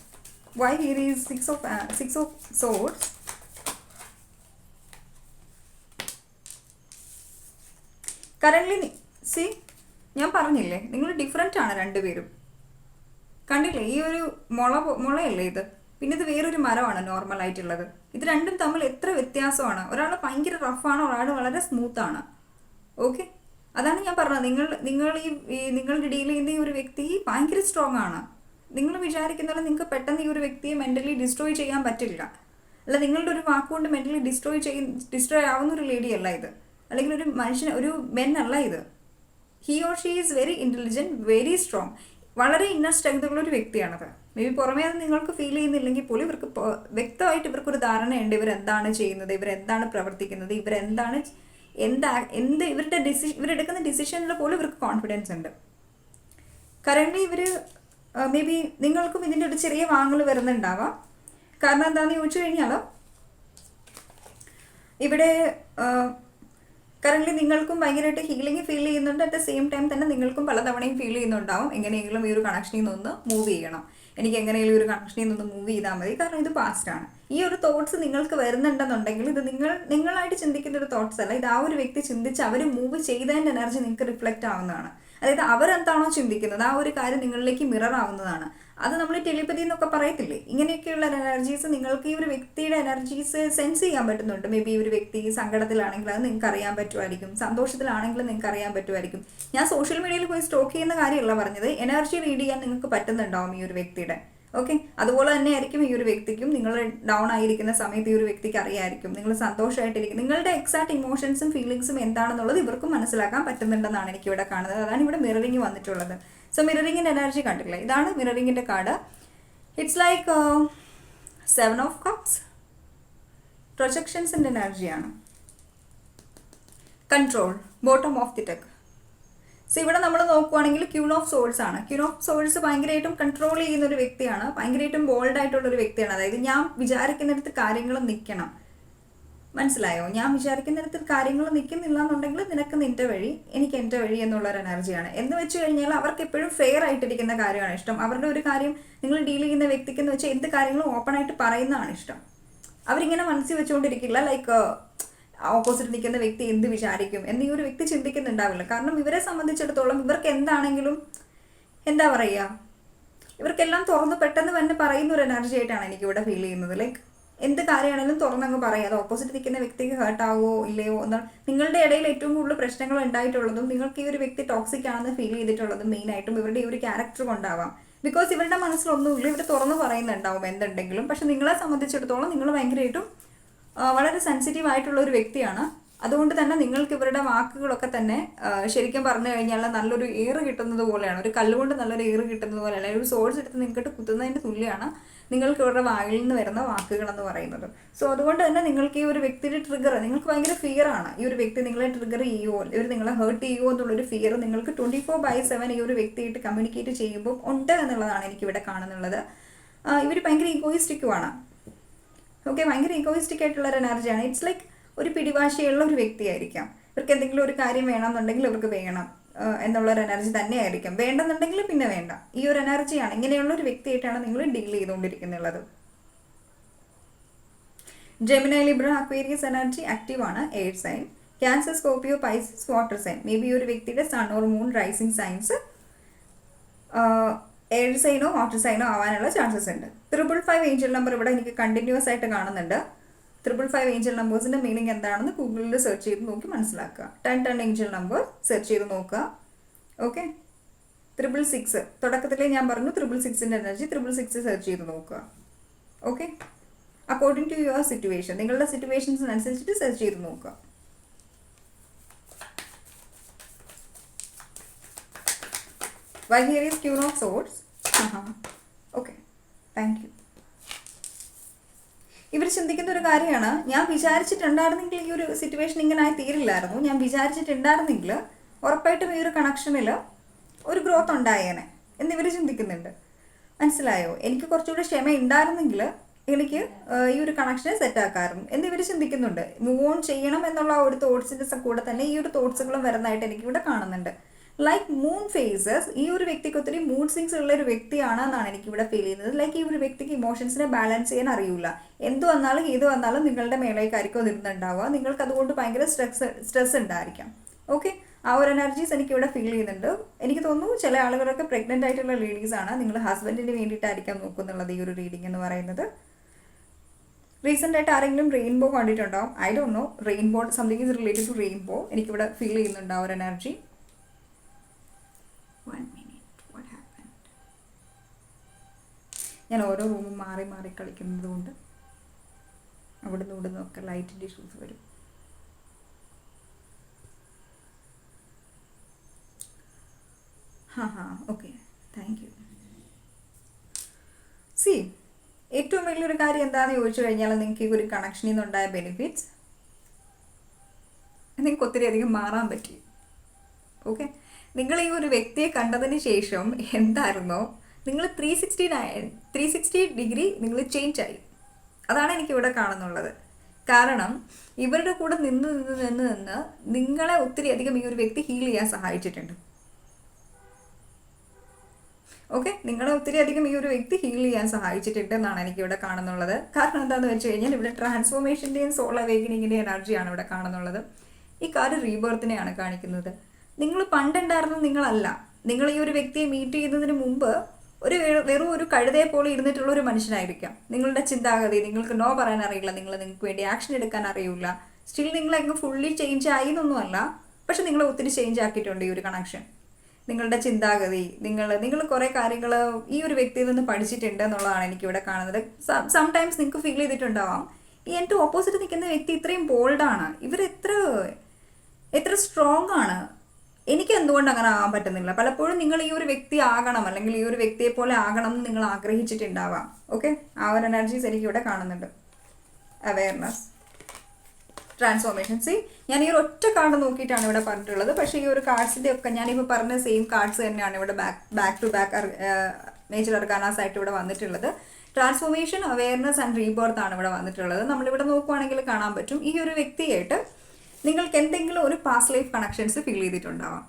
Why here is 6 of swords. Currently ഞാൻ പറഞ്ഞില്ലേ, നിങ്ങൾ ഡിഫറെൻ്റ് ആണ് രണ്ടുപേരും. കണ്ടില്ലേ, ഈ ഒരു മുളയല്ലേ ഇത്, പിന്നെ ഇത് വേറൊരു മരമാണ് നോർമൽ ആയിട്ടുള്ളത്. ഇത് രണ്ടും തമ്മിൽ എത്ര വ്യത്യാസമാണ്. ഒരാൾ ഭയങ്കര റഫാണ്, ഒരാൾ വളരെ സ്മൂത്താണ്. ഓക്കെ, അതാണ് ഞാൻ പറഞ്ഞത്. നിങ്ങൾ ഡീൽ ചെയ്യുന്ന ഈ ഒരു വ്യക്തി ഭയങ്കര സ്ട്രോങ് ആണ്. നിങ്ങൾ വിചാരിക്കുന്നത് നിങ്ങൾക്ക് പെട്ടെന്ന് ഈ ഒരു വ്യക്തിയെ മെൻ്റലി ഡിസ്ട്രോയ് ചെയ്യാൻ പറ്റില്ല. അല്ല, നിങ്ങളുടെ ഒരു വാക്കുകൊണ്ട് മെൻ്റലി ഡിസ്ട്രോയ് ആവുന്ന ഒരു ലേഡിയല്ല ഇത്, അല്ലെങ്കിൽ ഒരു മെൻ അല്ല ഇത്. He or she is very intelligent, very strong, വളരെ ഇന്നർ സ്ട്രെങ്ത് ഉള്ള ഒരു വ്യക്തിയാണത്. മേ ബി പുറമേ അത് നിങ്ങൾക്ക് ഫീൽ ചെയ്യുന്നില്ലെങ്കിൽ പോലും ഇവർക്ക് വ്യക്തമായിട്ട് ഇവർക്കൊരു ധാരണയുണ്ട്, ഇവരെന്താണ് ചെയ്യുന്നത്, ഇവരെന്താണ് പ്രവർത്തിക്കുന്നത്, ഇവരെടുക്കുന്ന ഡിസിഷനിൽ പോലും ഇവർക്ക് കോൺഫിഡൻസ് ഉണ്ട്. കറൻ്റ്ലി ഇവർ മേ ബി നിങ്ങൾക്കും ഇതിൻ്റെ ഒരു ചെറിയ വാങ്ങൽ വരുന്നുണ്ടാവാം. കാരണം എന്താണെന്ന് ചോദിച്ചു കഴിഞ്ഞാൽ ഇവിടെ കറൻ്റ്ലി നിങ്ങൾക്കും ഭയങ്കരമായിട്ട് ഹീലിംഗ് ഫീൽ ചെയ്യുന്നുണ്ട്. അറ്റ് ദ സെയിം ടൈം തന്നെ നിങ്ങൾക്കും പലതവണയും ഫീൽ ചെയ്യുന്നുണ്ടാവും, എങ്ങനെയെങ്കിലും ഈ ഒരു കണക്ഷനിൽ നിന്ന് മൂവ് ചെയ്യണം, എനിക്ക് എങ്ങനെയെങ്കിലും ഒരു കണക്ഷനിൽ നിന്ന് മൂവ് ചെയ്താൽ മതി. കാരണം ഇത് പാസ്റ്റാണ്. ഈ ഒരു തോട്ട്സ് നിങ്ങൾക്ക് വരുന്നുണ്ടെന്നുണ്ടെങ്കിൽ ഇത് നിങ്ങളായിട്ട് ചിന്തിക്കുന്ന ഒരു തോട്ട്സ് അല്ല, ഇത് ആ ഒരു വ്യക്തി ചിന്തിച്ച് അവർ മൂവ് ചെയ്തതിൻ്റെ എനർജി നിങ്ങൾക്ക് റിഫ്ലക്റ്റ് ആവുന്നതാണ്. അതായത് അവരെന്താണോ ചിന്തിക്കുന്നത് ആ ഒരു കാര്യം നിങ്ങളിലേക്ക് മിറർ ആവുന്നതാണ്. അത് നമ്മൾ ടെലിപ്പതി എന്നൊക്കെ പറയത്തില്ലേ, ഇങ്ങനെയൊക്കെയുള്ള എനർജീസ് നിങ്ങൾക്ക് ഈ ഒരു വ്യക്തിയുടെ എനർജീസ് സെൻസ് ചെയ്യാൻ പറ്റുന്നുണ്ട്. മേ ബി ഈ ഒരു വ്യക്തി സങ്കടത്തിലാണെങ്കിൽ അത് നിങ്ങൾക്ക് അറിയാൻ പറ്റുമായിരിക്കും, സന്തോഷത്തിലാണെങ്കിൽ നിങ്ങൾക്ക് അറിയാൻ പറ്റുമായിരിക്കും. ഞാൻ സോഷ്യൽ മീഡിയയിൽ പോയി സ്റ്റോക്ക് ചെയ്യുന്ന കാര്യമല്ല പറഞ്ഞത്, എനർജി റീഡ് ചെയ്യാൻ നിങ്ങൾക്ക് പറ്റുന്നുണ്ടാവും ഈ ഒരു വ്യക്തിയുടെ. ഓക്കെ, അതുപോലെ തന്നെ ആയിരിക്കും ഈ ഒരു വ്യക്തിക്കും. നിങ്ങൾ ഡൗൺ ആയിരിക്കുന്ന സമയത്ത് ഈ ഒരു വ്യക്തിക്ക് അറിയായിരിക്കും, നിങ്ങൾ സന്തോഷമായിട്ടിരിക്കും, നിങ്ങളുടെ എക്സാക്ട് ഇമോഷൻസും ഫീലിങ്സും എന്താണെന്നുള്ളത് ഇവർക്കും മനസ്സിലാക്കാൻ പറ്റുന്നുണ്ടെന്നാണ് എനിക്കിവിടെ കാണുന്നത്. അതാണ് ഇവിടെ മിററിങ് വന്നിട്ടുള്ളത്. സോ മിററിങ്ങിൻ്റെ എനർജി കണ്ടില്ലേ, ഇതാണ് മിററിങ്ങിൻ്റെ card. It's like 7 of cups. പ്രൊജക്ഷൻസിൻ്റെ എനർജിയാണ്. Control, bottom of the deck. So ഇവിടെ നമ്മൾ നോക്കുവാണെങ്കിൽ ക്യൂൺ ഓഫ് സോൾസ് ആണ്. ക്യൂൺ ഓഫ് സോൾസ് ഭയങ്കരമായിട്ടും കൺട്രോൾ ചെയ്യുന്ന ഒരു വ്യക്തിയാണ്, ഭയങ്കരമായിട്ടും ബോൾഡ് ആയിട്ടുള്ള ഒരു വ്യക്തിയാണ്. അതായത് ഞാൻ വിചാരിക്കുന്നിടത്ത് കാര്യങ്ങൾ നിൽക്കണം, മനസ്സിലായോ? ഞാൻ വിചാരിക്കുന്ന തരത്തിൽ കാര്യങ്ങൾ നിൽക്കുന്നില്ല എന്നുണ്ടെങ്കിൽ നിനക്ക് നിന്റെ വഴി, എനിക്ക് എൻ്റെ വഴി എന്നുള്ളൊരു എനർജിയാണ്. എന്ന് വെച്ച് കഴിഞ്ഞാൽ അവർക്ക് എപ്പോഴും ഫെയർ ആയിട്ടിരിക്കുന്ന കാര്യമാണ് ഇഷ്ടം. അവരുടെ ഒരു കാര്യം നിങ്ങൾ ഡീൽ ചെയ്യുന്ന വ്യക്തിക്ക് എന്ന് വെച്ചാൽ എന്ത് കാര്യങ്ങളും ഓപ്പൺ ആയിട്ട് പറയുന്നതാണ് ഇഷ്ടം. അവരിങ്ങനെ മനസ്സിൽ വെച്ചുകൊണ്ടിരിക്കില്ല ലൈക്ക് ഓപ്പോസിറ്റ് നിൽക്കുന്ന വ്യക്തി എന്ത് വിചാരിക്കും എന്ന് ഈ ഒരു വ്യക്തി ചിന്തിക്കുന്നുണ്ടാവില്ല. കാരണം ഇവരെ സംബന്ധിച്ചിടത്തോളം ഇവർക്ക് എന്താണെങ്കിലും എന്താ പറയുക, ഇവർക്കെല്ലാം തുറന്ന് പെട്ടെന്ന് തന്നെ പറയുന്ന ഒരു എനർജി ആയിട്ടാണ് എനിക്കിവിടെ ഫീൽ ചെയ്യുന്നത്. ലൈക്ക് എന്ത് കാര്യമാണെങ്കിലും തുറന്നങ്ങ് പറയാം. അത് ഓപ്പോസിറ്റ് നിൽക്കുന്ന വ്യക്തിക്ക് ഹേർട്ട് ആവുമോ ഇല്ലയോ എന്നാണ്. നിങ്ങളുടെ ഇടയിൽ ഏറ്റവും കൂടുതൽ പ്രശ്നങ്ങൾ ഉണ്ടായിട്ടുള്ളതും നിങ്ങൾക്ക് ഈ ഒരു വ്യക്തി ടോക്സിക് ആണെന്ന് ഫീൽ ചെയ്തിട്ടുള്ളതും മെയിനായിട്ടും ഇവരുടെ ഈ ഒരു ക്യാരക്ടർ കൊണ്ടാവാം. ബിക്കോസ് ഇവരുടെ മനസ്സിലൊന്നുമില്ല, ഇവർ തുറന്ന് പറയുന്നുണ്ടാവും എന്തുണ്ടെങ്കിലും. പക്ഷെ നിങ്ങളെ സംബന്ധിച്ചിടത്തോളം നിങ്ങൾ ഭയങ്കരമായിട്ടും വളരെ സെൻസിറ്റീവ് ആയിട്ടുള്ള ഒരു വ്യക്തിയാണ്. അതുകൊണ്ട് തന്നെ നിങ്ങൾക്ക് ഇവരുടെ വാക്കുകളൊക്കെ തന്നെ ശരിക്കും പറഞ്ഞു കഴിഞ്ഞാൽ നല്ലൊരു ഏറ് കിട്ടുന്നത് പോലെയാണ്. ഒരു കല്ലുകൊണ്ട് നല്ലൊരു ഏറ് കിട്ടുന്നത് പോലെയാണ്, അല്ലെങ്കിൽ ഒരു സോഴ്സ് എടുത്ത് നിങ്ങൾക്ക് കുത്തുന്നതിന് തുല്യമാണ് നിങ്ങൾക്ക് ഇവരുടെ വായിൽ നിന്ന് വരുന്ന വാക്കുകൾ എന്ന് പറയുന്നത്. സോ അതുകൊണ്ട് തന്നെ നിങ്ങൾക്ക് ഈ ഒരു വ്യക്തിയുടെ ട്രിഗർ, നിങ്ങൾക്ക് ഭയങ്കര ഫിയർ ആണ്. ഈ ഒരു വ്യക്തി നിങ്ങളെ ട്രിഗർ ചെയ്യുമോ, ഇവർ നിങ്ങളെ ഹേർട്ട് ചെയ്യുമോ എന്നുള്ളൊരു ഫിയർ നിങ്ങൾക്ക് 24/7 ഈ ഒരു വ്യക്തിയായിട്ട് കമ്മ്യൂണിക്കേറ്റ് ചെയ്യുമ്പോൾ ഉണ്ട് എന്നുള്ളതാണ് എനിക്കിവിടെ കാണുന്നുള്ളത്. ഇവർ ഭയങ്കര ഈഗോയിസ്റ്റിക്കുമാണ്. ഓക്കെ, ഭയങ്കര ഈഗോയിസ്റ്റിക് ആയിട്ടുള്ള ഒരു എനർജിയാണ്. ഇറ്റ്സ് ലൈക്ക് ഒരു പിടിവാശിയുള്ള ഒരു വ്യക്തിയായിരിക്കാം. ഇവർക്ക് എന്തെങ്കിലും ഒരു കാര്യം വേണമെന്നുണ്ടെങ്കിൽ ഇവർക്ക് വേണം എന്നുള്ളൊരു എനർജി തന്നെയായിരിക്കും. വേണ്ടെന്നുണ്ടെങ്കിൽ പിന്നെ വേണ്ട, ഈ ഒരു എനർജിയാണ്. ഇങ്ങനെയുള്ള ഒരു വ്യക്തിയായിട്ടാണ് നിങ്ങൾ ഡീൽ ചെയ്തുകൊണ്ടിരിക്കുന്നുള്ളത്. Gemini, Libra, Aquarius energy active ആണ്. Air sign. Cancer, Scorpio, Pisces, water sign. Maybe ഒരു വ്യക്തിയുടെ sun or moon rising signs air സൈനോ വാട്ടർ സൈനോ ആവാനുള്ള ചാൻസസ് ഉണ്ട്. 555 ഏഞ്ചൽ നമ്പർ ഇവിടെ എനിക്ക് കണ്ടിന്യൂസ് ആയിട്ട് കാണുന്നുണ്ട്. 555 ഏഞ്ചൽ നമ്പേഴ്സിൻ്റെ മീനിങ് എന്താണെന്ന് ഗൂഗിളിൽ സെർച്ച് ചെയ്ത് നോക്കി മനസ്സിലാക്കുക. 1010 ഏഞ്ചൽ നമ്പർ സെർച്ച് ചെയ്ത് നോക്കുക. ഓക്കെ, 666 തുടക്കത്തിലേ ഞാൻ പറഞ്ഞു 666ൻ്റെ എനർജി. 666 സെർച്ച് ചെയ്ത് നോക്കുക. Okay, according to your situation, നിങ്ങളുടെ സിറ്റുവേഷൻസിനനുസരിച്ചിട്ട് സെർച്ച് ചെയ്ത് നോക്കുക. Why here is Queen of Swords. Okay, thank you. ഇവർ ചിന്തിക്കുന്ന ഒരു കാര്യമാണ്, ഞാൻ വിചാരിച്ചിട്ടുണ്ടായിരുന്നെങ്കിൽ ഈ ഒരു സിറ്റുവേഷൻ ഇങ്ങനെ ആയി തീരില്ലായിരുന്നു. ഞാൻ വിചാരിച്ചിട്ടുണ്ടായിരുന്നെങ്കിൽ ഉറപ്പായിട്ടും ഈ ഒരു കണക്ഷനിൽ ഒരു ഗ്രോത്ത് ഉണ്ടായേനെ എന്നിവർ ചിന്തിക്കുന്നുണ്ട്. മനസ്സിലായോ? എനിക്ക് കുറച്ചുകൂടി ക്ഷമ ഉണ്ടായിരുന്നെങ്കിൽ എനിക്ക് ഈ ഒരു കണക്ഷനെ സെറ്റാക്കാറും എന്നിവർ ചിന്തിക്കുന്നുണ്ട്. മൂവ് ഓൺ ചെയ്യണം എന്നുള്ള ഒരു തോട്ട്സിൻ്റെ കൂടെ തന്നെ ഈ ഒരു തോട്ട്സുകളും വരുന്നതായിട്ട് എനിക്കിവിടെ കാണുന്നുണ്ട്. ലൈക്ക് മൂൺ ഫേസസ്, ഈ ഒരു വ്യക്തിക്ക് ഒത്തിരി മൂഡ് സ്വിങ്സ് ഉള്ള ഒരു വ്യക്തിയാണെന്നാണ് എനിക്കിവിടെ ഫീൽ ചെയ്യുന്നത്. ലൈക്ക് ഈ ഒരു വ്യക്തിക്ക് ഇമോഷൻസിനെ ബാലൻസ് ചെയ്യാൻ അറിയില്ല. എന്ത് വന്നാലും ഏത് വന്നാലും നിങ്ങളുടെ മേലേക്കായിരിക്കും അതിരുന്നുണ്ടാവുക. നിങ്ങൾക്ക് അതുകൊണ്ട് ഭയങ്കര സ്ട്രെസ് ഉണ്ടായിരിക്കാം. ഓക്കെ, ആ ഒരു എനർജീസ് എനിക്കിവിടെ ഫീൽ ചെയ്യുന്നുണ്ട്. എനിക്ക് തോന്നുന്നു ചില ആളുകളൊക്കെ പ്രഗ്നൻ്റ് ആയിട്ടുള്ള ലേഡീസാണ്. നിങ്ങൾ ഹസ്ബൻഡിന് വേണ്ടിയിട്ടായിരിക്കാം നോക്കുന്നുള്ളത് ഈ ഒരു റീഡിംഗ് എന്ന് പറയുന്നത്. റീസെൻ്റ് ആയിട്ട് ആരെങ്കിലും റെയിൻബോ കണ്ടിട്ടുണ്ടാവും. I don't know, rainbow something is related to rainbow. എനിക്കിവിടെ ഫീൽ ചെയ്യുന്നുണ്ട് ആ ഒരു എനർജി. 1 minute, what happened? ഞാൻ ഓരോ റൂമും മാറി മാറി കളിക്കുന്നത് കൊണ്ട് അവിടുന്ന് ഇവിടുന്ന് ഒക്കെ ലൈറ്റിൻ്റെ ഇഷ്യൂസ് വരും. Okay, thank you. സി, ഏറ്റവും വലിയൊരു കാര്യം എന്താണെന്ന് ചോദിച്ചു കഴിഞ്ഞാൽ നിങ്ങൾക്ക് ഈ ഒരു കണക്ഷനിൽ നിന്നുണ്ടായ ബെനിഫിറ്റ്സ് നിങ്ങൾക്ക് ഒത്തിരി അധികം മാറാൻ പറ്റി. ഓക്കെ, നിങ്ങൾ ഈ ഒരു വ്യക്തിയെ കണ്ടതിന് ശേഷം എന്തായിരുന്നോ നിങ്ങൾ 360 ഡിഗ്രി നിങ്ങൾ ചേഞ്ച് ആയി. അതാണ് എനിക്കിവിടെ കാണുന്നുള്ളത്. കാരണം ഇവരുടെ കൂടെ നിന്ന് നിങ്ങളെ ഒത്തിരി അധികം ഈ ഒരു വ്യക്തി ഹീൽ ചെയ്യാൻ സഹായിച്ചിട്ടുണ്ട്. ഓക്കെ, നിങ്ങളെ ഒത്തിരി അധികം ഈ ഒരു വ്യക്തി ഹീൽ ചെയ്യാൻ സഹായിച്ചിട്ടുണ്ട് എന്നാണ് എനിക്കിവിടെ കാണുന്നുള്ളത്. കാരണം എന്താണെന്ന് വെച്ച് കഴിഞ്ഞാൽ ഇവിടെ ട്രാൻസ്ഫോർമേഷൻ്റെയും സോൾ അവേക്കനിങ്ങിൻ്റെയും എനർജിയാണ് ഇവിടെ കാണുന്നുള്ളത്. ഈ കാര്യം റീബർത്തിനെയാണ് കാണിക്കുന്നത്. നിങ്ങൾ പണ്ടുണ്ടായിരുന്നത് നിങ്ങളല്ല. നിങ്ങൾ ഈ ഒരു വ്യക്തിയെ മീറ്റ് ചെയ്യുന്നതിന് മുമ്പ് വെറും ഒരു കഴുതയെ പോലെ ഇരുന്നിട്ടുള്ള ഒരു മനുഷ്യനായിരിക്കാം. നിങ്ങളുടെ ചിന്താഗതി, നിങ്ങൾക്ക് നോ പറയാൻ അറിയില്ല, നിങ്ങൾക്ക് വേണ്ടി ആക്ഷൻ എടുക്കാൻ അറിയില്ല. സ്റ്റിൽ നിങ്ങളെങ്ങ് ഫുള്ളി ചേഞ്ച് ആയി എന്നൊന്നുമല്ല, പക്ഷെ നിങ്ങൾ ഒത്തിരി ചേഞ്ച് ആക്കിയിട്ടുണ്ട് ഈ ഒരു കണക്ഷൻ. നിങ്ങളുടെ ചിന്താഗതി, നിങ്ങൾ കുറേ കാര്യങ്ങൾ ഈ ഒരു വ്യക്തിയിൽ നിന്ന് പഠിച്ചിട്ടുണ്ട് എന്നുള്ളതാണ് എനിക്കിവിടെ കാണുന്നത്. സംടൈംസ് നിങ്ങൾക്ക് ഫീൽ ചെയ്തിട്ടുണ്ടാവാം, ഈ എൻ്റെ ഓപ്പോസിറ്റ് നിൽക്കുന്ന വ്യക്തി ഇത്രയും ബോൾഡാണ്, ഇവർ എത്ര സ്ട്രോങ് ആണ്, എനിക്ക് എന്തുകൊണ്ട് അങ്ങനെ ആകാൻ പറ്റുന്നില്ല. പലപ്പോഴും നിങ്ങൾ ഈ ഒരു വ്യക്തി ആകണം, അല്ലെങ്കിൽ ഈ ഒരു വ്യക്തിയെ പോലെ ആകണം എന്ന് നിങ്ങൾ ആഗ്രഹിച്ചിട്ടുണ്ടാവാം. ഓക്കെ, ആ ഒരു എനർജീസ് എനിക്കിവിടെ കാണുന്നുണ്ട്. Awareness, transformation. സി, ഞാൻ ഈ ഒരു ഒറ്റ കാർഡ് നോക്കിയിട്ടാണ് ഇവിടെ പറഞ്ഞിട്ടുള്ളത്. പക്ഷേ ഈ ഒരു കാർഡ്സിൻ്റെ ഒക്കെ ഞാനിപ്പോൾ പറഞ്ഞ സെയിം കാർഡ്സ് തന്നെയാണ് ഇവിടെ ബാക്ക് ടു ബാക്ക് മേജർ അർക്കാനാസ് ആയിട്ട് ഇവിടെ വന്നിട്ടുള്ളത്. ട്രാൻസ്ഫോർമേഷൻ, അവയർനെസ് ആൻഡ് റീബർത്ത് ആണ് ഇവിടെ വന്നിട്ടുള്ളത്. നമ്മളിവിടെ നോക്കുവാണെങ്കിൽ കാണാൻ പറ്റും ഈ ഒരു വ്യക്തിയായിട്ട് നിങ്ങൾക്ക് എന്തെങ്കിലും ഒരു പാസ്റ്റ് ലൈഫ് കണക്ഷൻസ് ഫീൽ ചെയ്തിട്ടുണ്ടാവാം.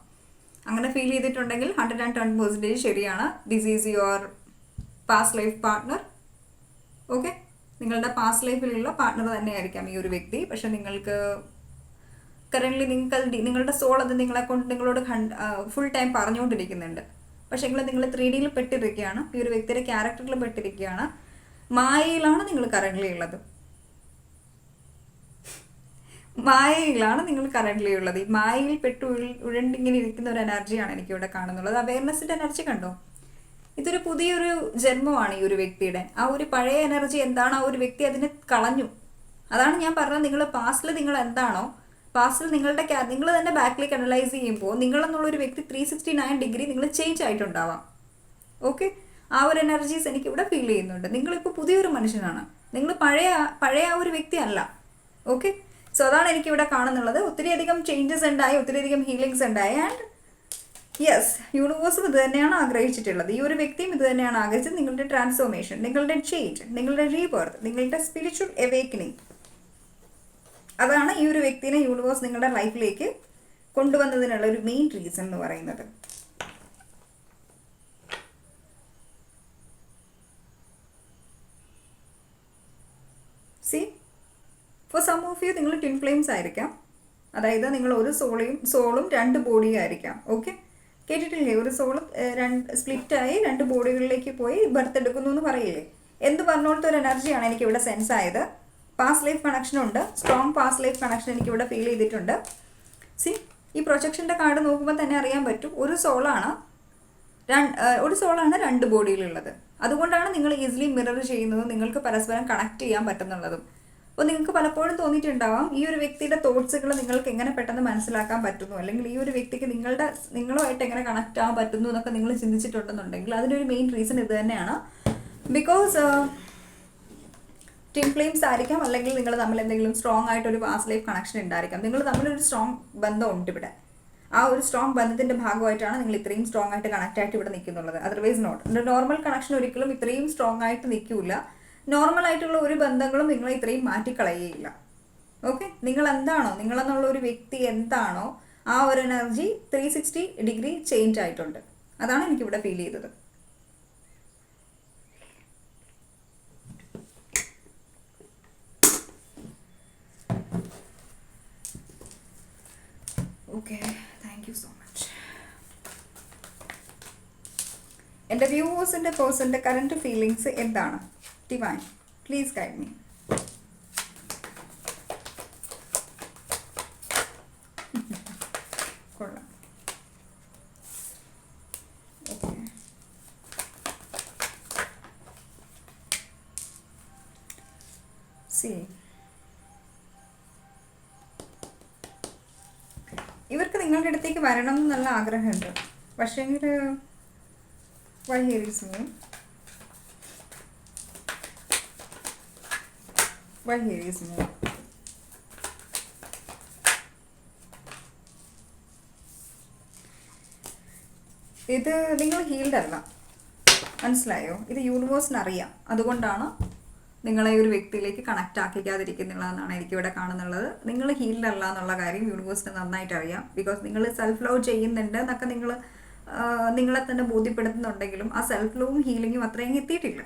അങ്ങനെ ഫീൽ ചെയ്തിട്ടുണ്ടെങ്കിൽ 110% ശരിയാണ്. This is your past life partner. Okay, നിങ്ങളുടെ പാസ്റ്റ് ലൈഫിലുള്ള പാർട്ട്ണർ തന്നെയായിരിക്കാം ഈ ഒരു വ്യക്തി. പക്ഷെ നിങ്ങൾക്ക് കറൻ്റ്ലി നിങ്ങളുടെ സോൾ അത് നിങ്ങളോട് ഫുൾ ടൈം പറഞ്ഞുകൊണ്ടിരിക്കുന്നുണ്ട്. പക്ഷേ നിങ്ങൾ 3Dയിൽ പെട്ടിരിക്കുകയാണ്, ഈ ഒരു വ്യക്തിയുടെ ക്യാരക്ടറിൽ പെട്ടിരിക്കുകയാണ്. മായയിലാണ് നിങ്ങൾ കറൻ്റ്ലി ഉള്ളത്. മായയിലാണ് നിങ്ങൾ കറൻ്റ്ലി ഉള്ളത്. ഈ മായയിൽ ഉഴണ്ടിങ്ങനെ ഇരിക്കുന്ന ഒരു എനർജിയാണ് എനിക്കിവിടെ കാണുന്നുള്ളത്. അവയർനെസ്സിൻ്റെ എനർജി കണ്ടോ? ഇതൊരു പുതിയൊരു ജന്മമാണ് ഈ ഒരു വ്യക്തിയുടെ. ആ ഒരു പഴയ എനർജി എന്താണ്, ആ ഒരു വ്യക്തി അതിനെ കളഞ്ഞു. അതാണ് ഞാൻ പറഞ്ഞത്, നിങ്ങൾ പാസ്റ്റിൽ നിങ്ങൾ എന്താണോ, പാസ്റ്റിൽ നിങ്ങൾ തന്നെ ബാക്കിലേക്ക് അനലൈസ് ചെയ്യുമ്പോൾ നിങ്ങളെന്നുള്ളൊരു വ്യക്തി 369 നിങ്ങൾ ചേഞ്ച് ആയിട്ടുണ്ടാവാം. ഓക്കെ, ആ ഒരു എനർജീസ് എനിക്കിവിടെ ഫീൽ ചെയ്യുന്നുണ്ട്. നിങ്ങളിപ്പോൾ പുതിയൊരു മനുഷ്യനാണ്, നിങ്ങൾ പഴയ ആ ഒരു വ്യക്തി അല്ല. ഓക്കെ, സോ അതാണ് എനിക്കിവിടെ കാണുന്നുള്ളത്. ഒത്തിരിയധികം ചേഞ്ചസ് ഉണ്ടായി, ഒത്തിരിയധികം ഹീലിങ്സ് ഉണ്ടായി. ആൻഡ് യെസ്, യൂണിവേഴ്സും ഇത് തന്നെയാണ് ആഗ്രഹിച്ചിട്ടുള്ളത്. ഈ ഒരു വ്യക്തിയും ഇത് തന്നെയാണ് ആഗ്രഹിച്ചത്. നിങ്ങളുടെ ട്രാൻസ്ഫോർമേഷൻ, നിങ്ങളുടെ ചേഞ്ച്, നിങ്ങളുടെ റീബർത്ത്, നിങ്ങളുടെ സ്പിരിച്വൽ അവേക്കനിങ്, അതാണ് ഈ ഒരു വ്യക്തിനെ യൂണിവേഴ്സ് നിങ്ങളുടെ ലൈഫിലേക്ക് കൊണ്ടുവന്നതിനുള്ള ഒരു മെയിൻ റീസൺ എന്ന് പറയുന്നത്. See, for some of you നിങ്ങൾ ട്വിൻ ഫ്ലെയിംസ് ആയിരിക്കാം. അതായത് നിങ്ങൾ ഒരു സോളും 2 ബോഡിയും ആയിരിക്കാം. ഓക്കെ, കേട്ടിട്ടില്ലേ? ഒരു സോള് സ്പ്ലിറ്റായി 2 ബോഡികളിലേക്ക് പോയി ബർത്ത് എടുക്കുന്നു എന്ന് പറയില്ലേ? എന്ത് പറഞ്ഞോളത്തെ ഒരു എനർജിയാണ് എനിക്കിവിടെ സെൻസ് ആയത്. പാസ്റ്റ് ലൈഫ് കണക്ഷൻ ഉണ്ട്, സ്ട്രോങ് പാസ്റ്റ് ലൈഫ് കണക്ഷൻ എനിക്കിവിടെ ഫീൽ ചെയ്തിട്ടുണ്ട്. സി, ഈ പ്രൊജക്ഷൻ്റെ കാർഡ് നോക്കുമ്പോൾ തന്നെ അറിയാൻ പറ്റും ഒരു സോളാണ് 2 ബോഡിയിലുള്ളത്. അതുകൊണ്ടാണ് നിങ്ങൾ ഈസിലി മിറർ ചെയ്യുന്നതും നിങ്ങൾക്ക് പരസ്പരം കണക്ട് ചെയ്യാൻ പറ്റുന്നുള്ളതും. അപ്പോൾ നിങ്ങൾക്ക് പലപ്പോഴും തോന്നിയിട്ടുണ്ടാവാം ഈ ഒരു വ്യക്തിയുടെ തോട്ട്സുകൾ നിങ്ങൾക്ക് എങ്ങനെ പെട്ടെന്ന് മനസ്സിലാക്കാൻ പറ്റുന്നു, അല്ലെങ്കിൽ ഈ ഒരു വ്യക്തിക്ക് നിങ്ങളുമായിട്ട് എങ്ങനെ കണക്ട് ആകാൻ പറ്റുന്നു എന്നൊക്കെ നിങ്ങൾ ചിന്തിച്ചിട്ടുണ്ടെന്നുണ്ടെങ്കിൽ അതിനൊരു മെയിൻ റീസൺ ഇത് തന്നെയാണ്. ബിക്കോസ് ട്വിൻ ഫ്ലെയിംസ് ആയിരിക്കാം, അല്ലെങ്കിൽ നിങ്ങൾ തമ്മിൽ എന്തെങ്കിലും സ്ട്രോങ് ആയിട്ടൊരു പാസ്റ്റ് ലൈഫ് കണക്ഷൻ ഉണ്ടായിരിക്കാം. നിങ്ങൾ തമ്മിലൊരു സ്ട്രോങ് ബന്ധമുണ്ട് ഇവിടെ. ആ ഒരു സ്ട്രോങ് ബന്ധത്തിൻ്റെ ഭാഗമായിട്ടാണ് നിങ്ങൾ ഇത്രയും സ്ട്രോങ് ആയിട്ട് കണക്ട് ആയിട്ട് ഇവിടെ നിൽക്കുന്നുള്ളത്. Otherwise not. നോർമൽ കണക്ഷൻ ഒരിക്കലും ഇത്രയും സ്ട്രോങ് ആയിട്ട് നിൽക്കില്ല. നോർമൽ ആയിട്ടുള്ള ഒരു ബന്ധങ്ങളും നിങ്ങളെ ഇത്രയും മാറ്റിക്കളയുകയില്ല. ഓക്കെ, നിങ്ങൾ എന്താണോ, നിങ്ങളെന്നുള്ള ഒരു വ്യക്തി എന്താണോ, ആ ഒരു എനർജി 360 ചേഞ്ച് ആയിട്ടുണ്ട്. അതാണ് എനിക്കിവിടെ ഫീൽ ചെയ്തത്. Okay, thank you so much. എൻ്റെ വ്യൂവേഴ്സിൻ്റെ പേഴ്സൻ്റെ കറൻറ്റ് ഫീലിങ്സ് എന്താണ്? Divine, please guide me. കൊള്ളാം. ഓക്കെ, സി, ഇവർക്ക് നിങ്ങളുടെ അടുത്തേക്ക് വരണം എന്ന് നല്ല ആഗ്രഹമുണ്ട്. പക്ഷേങ്കിൽ why here is me? Why here is me? ഇത് നിങ്ങൾ ഹീൽഡ് അല്ല, മനസ്സിലായോ? ഇത് യൂണിവേഴ്സിന് അറിയാം. അതുകൊണ്ടാണ് നിങ്ങളെ ഒരു വ്യക്തിയിലേക്ക് കണക്റ്റ് ആക്കിക്കാതിരിക്കുന്നുള്ളതെന്നാണ് എനിക്കിവിടെ കാണുന്നുള്ളത്. നിങ്ങൾ ഹീൽഡ് അല്ല എന്നുള്ള കാര്യം യൂണിവേഴ്സിന് നന്നായിട്ട് അറിയാം. ബിക്കോസ് നിങ്ങൾ സെൽഫ് ലവ് ചെയ്യുന്നുണ്ട് എന്നൊക്കെ നിങ്ങളെ തന്നെ ബോധ്യപ്പെടുത്തുന്നുണ്ടെങ്കിലും ആ സെൽഫ് ലവും ഹീലിങ്ങും അത്രയും എത്തിയിട്ടില്ല.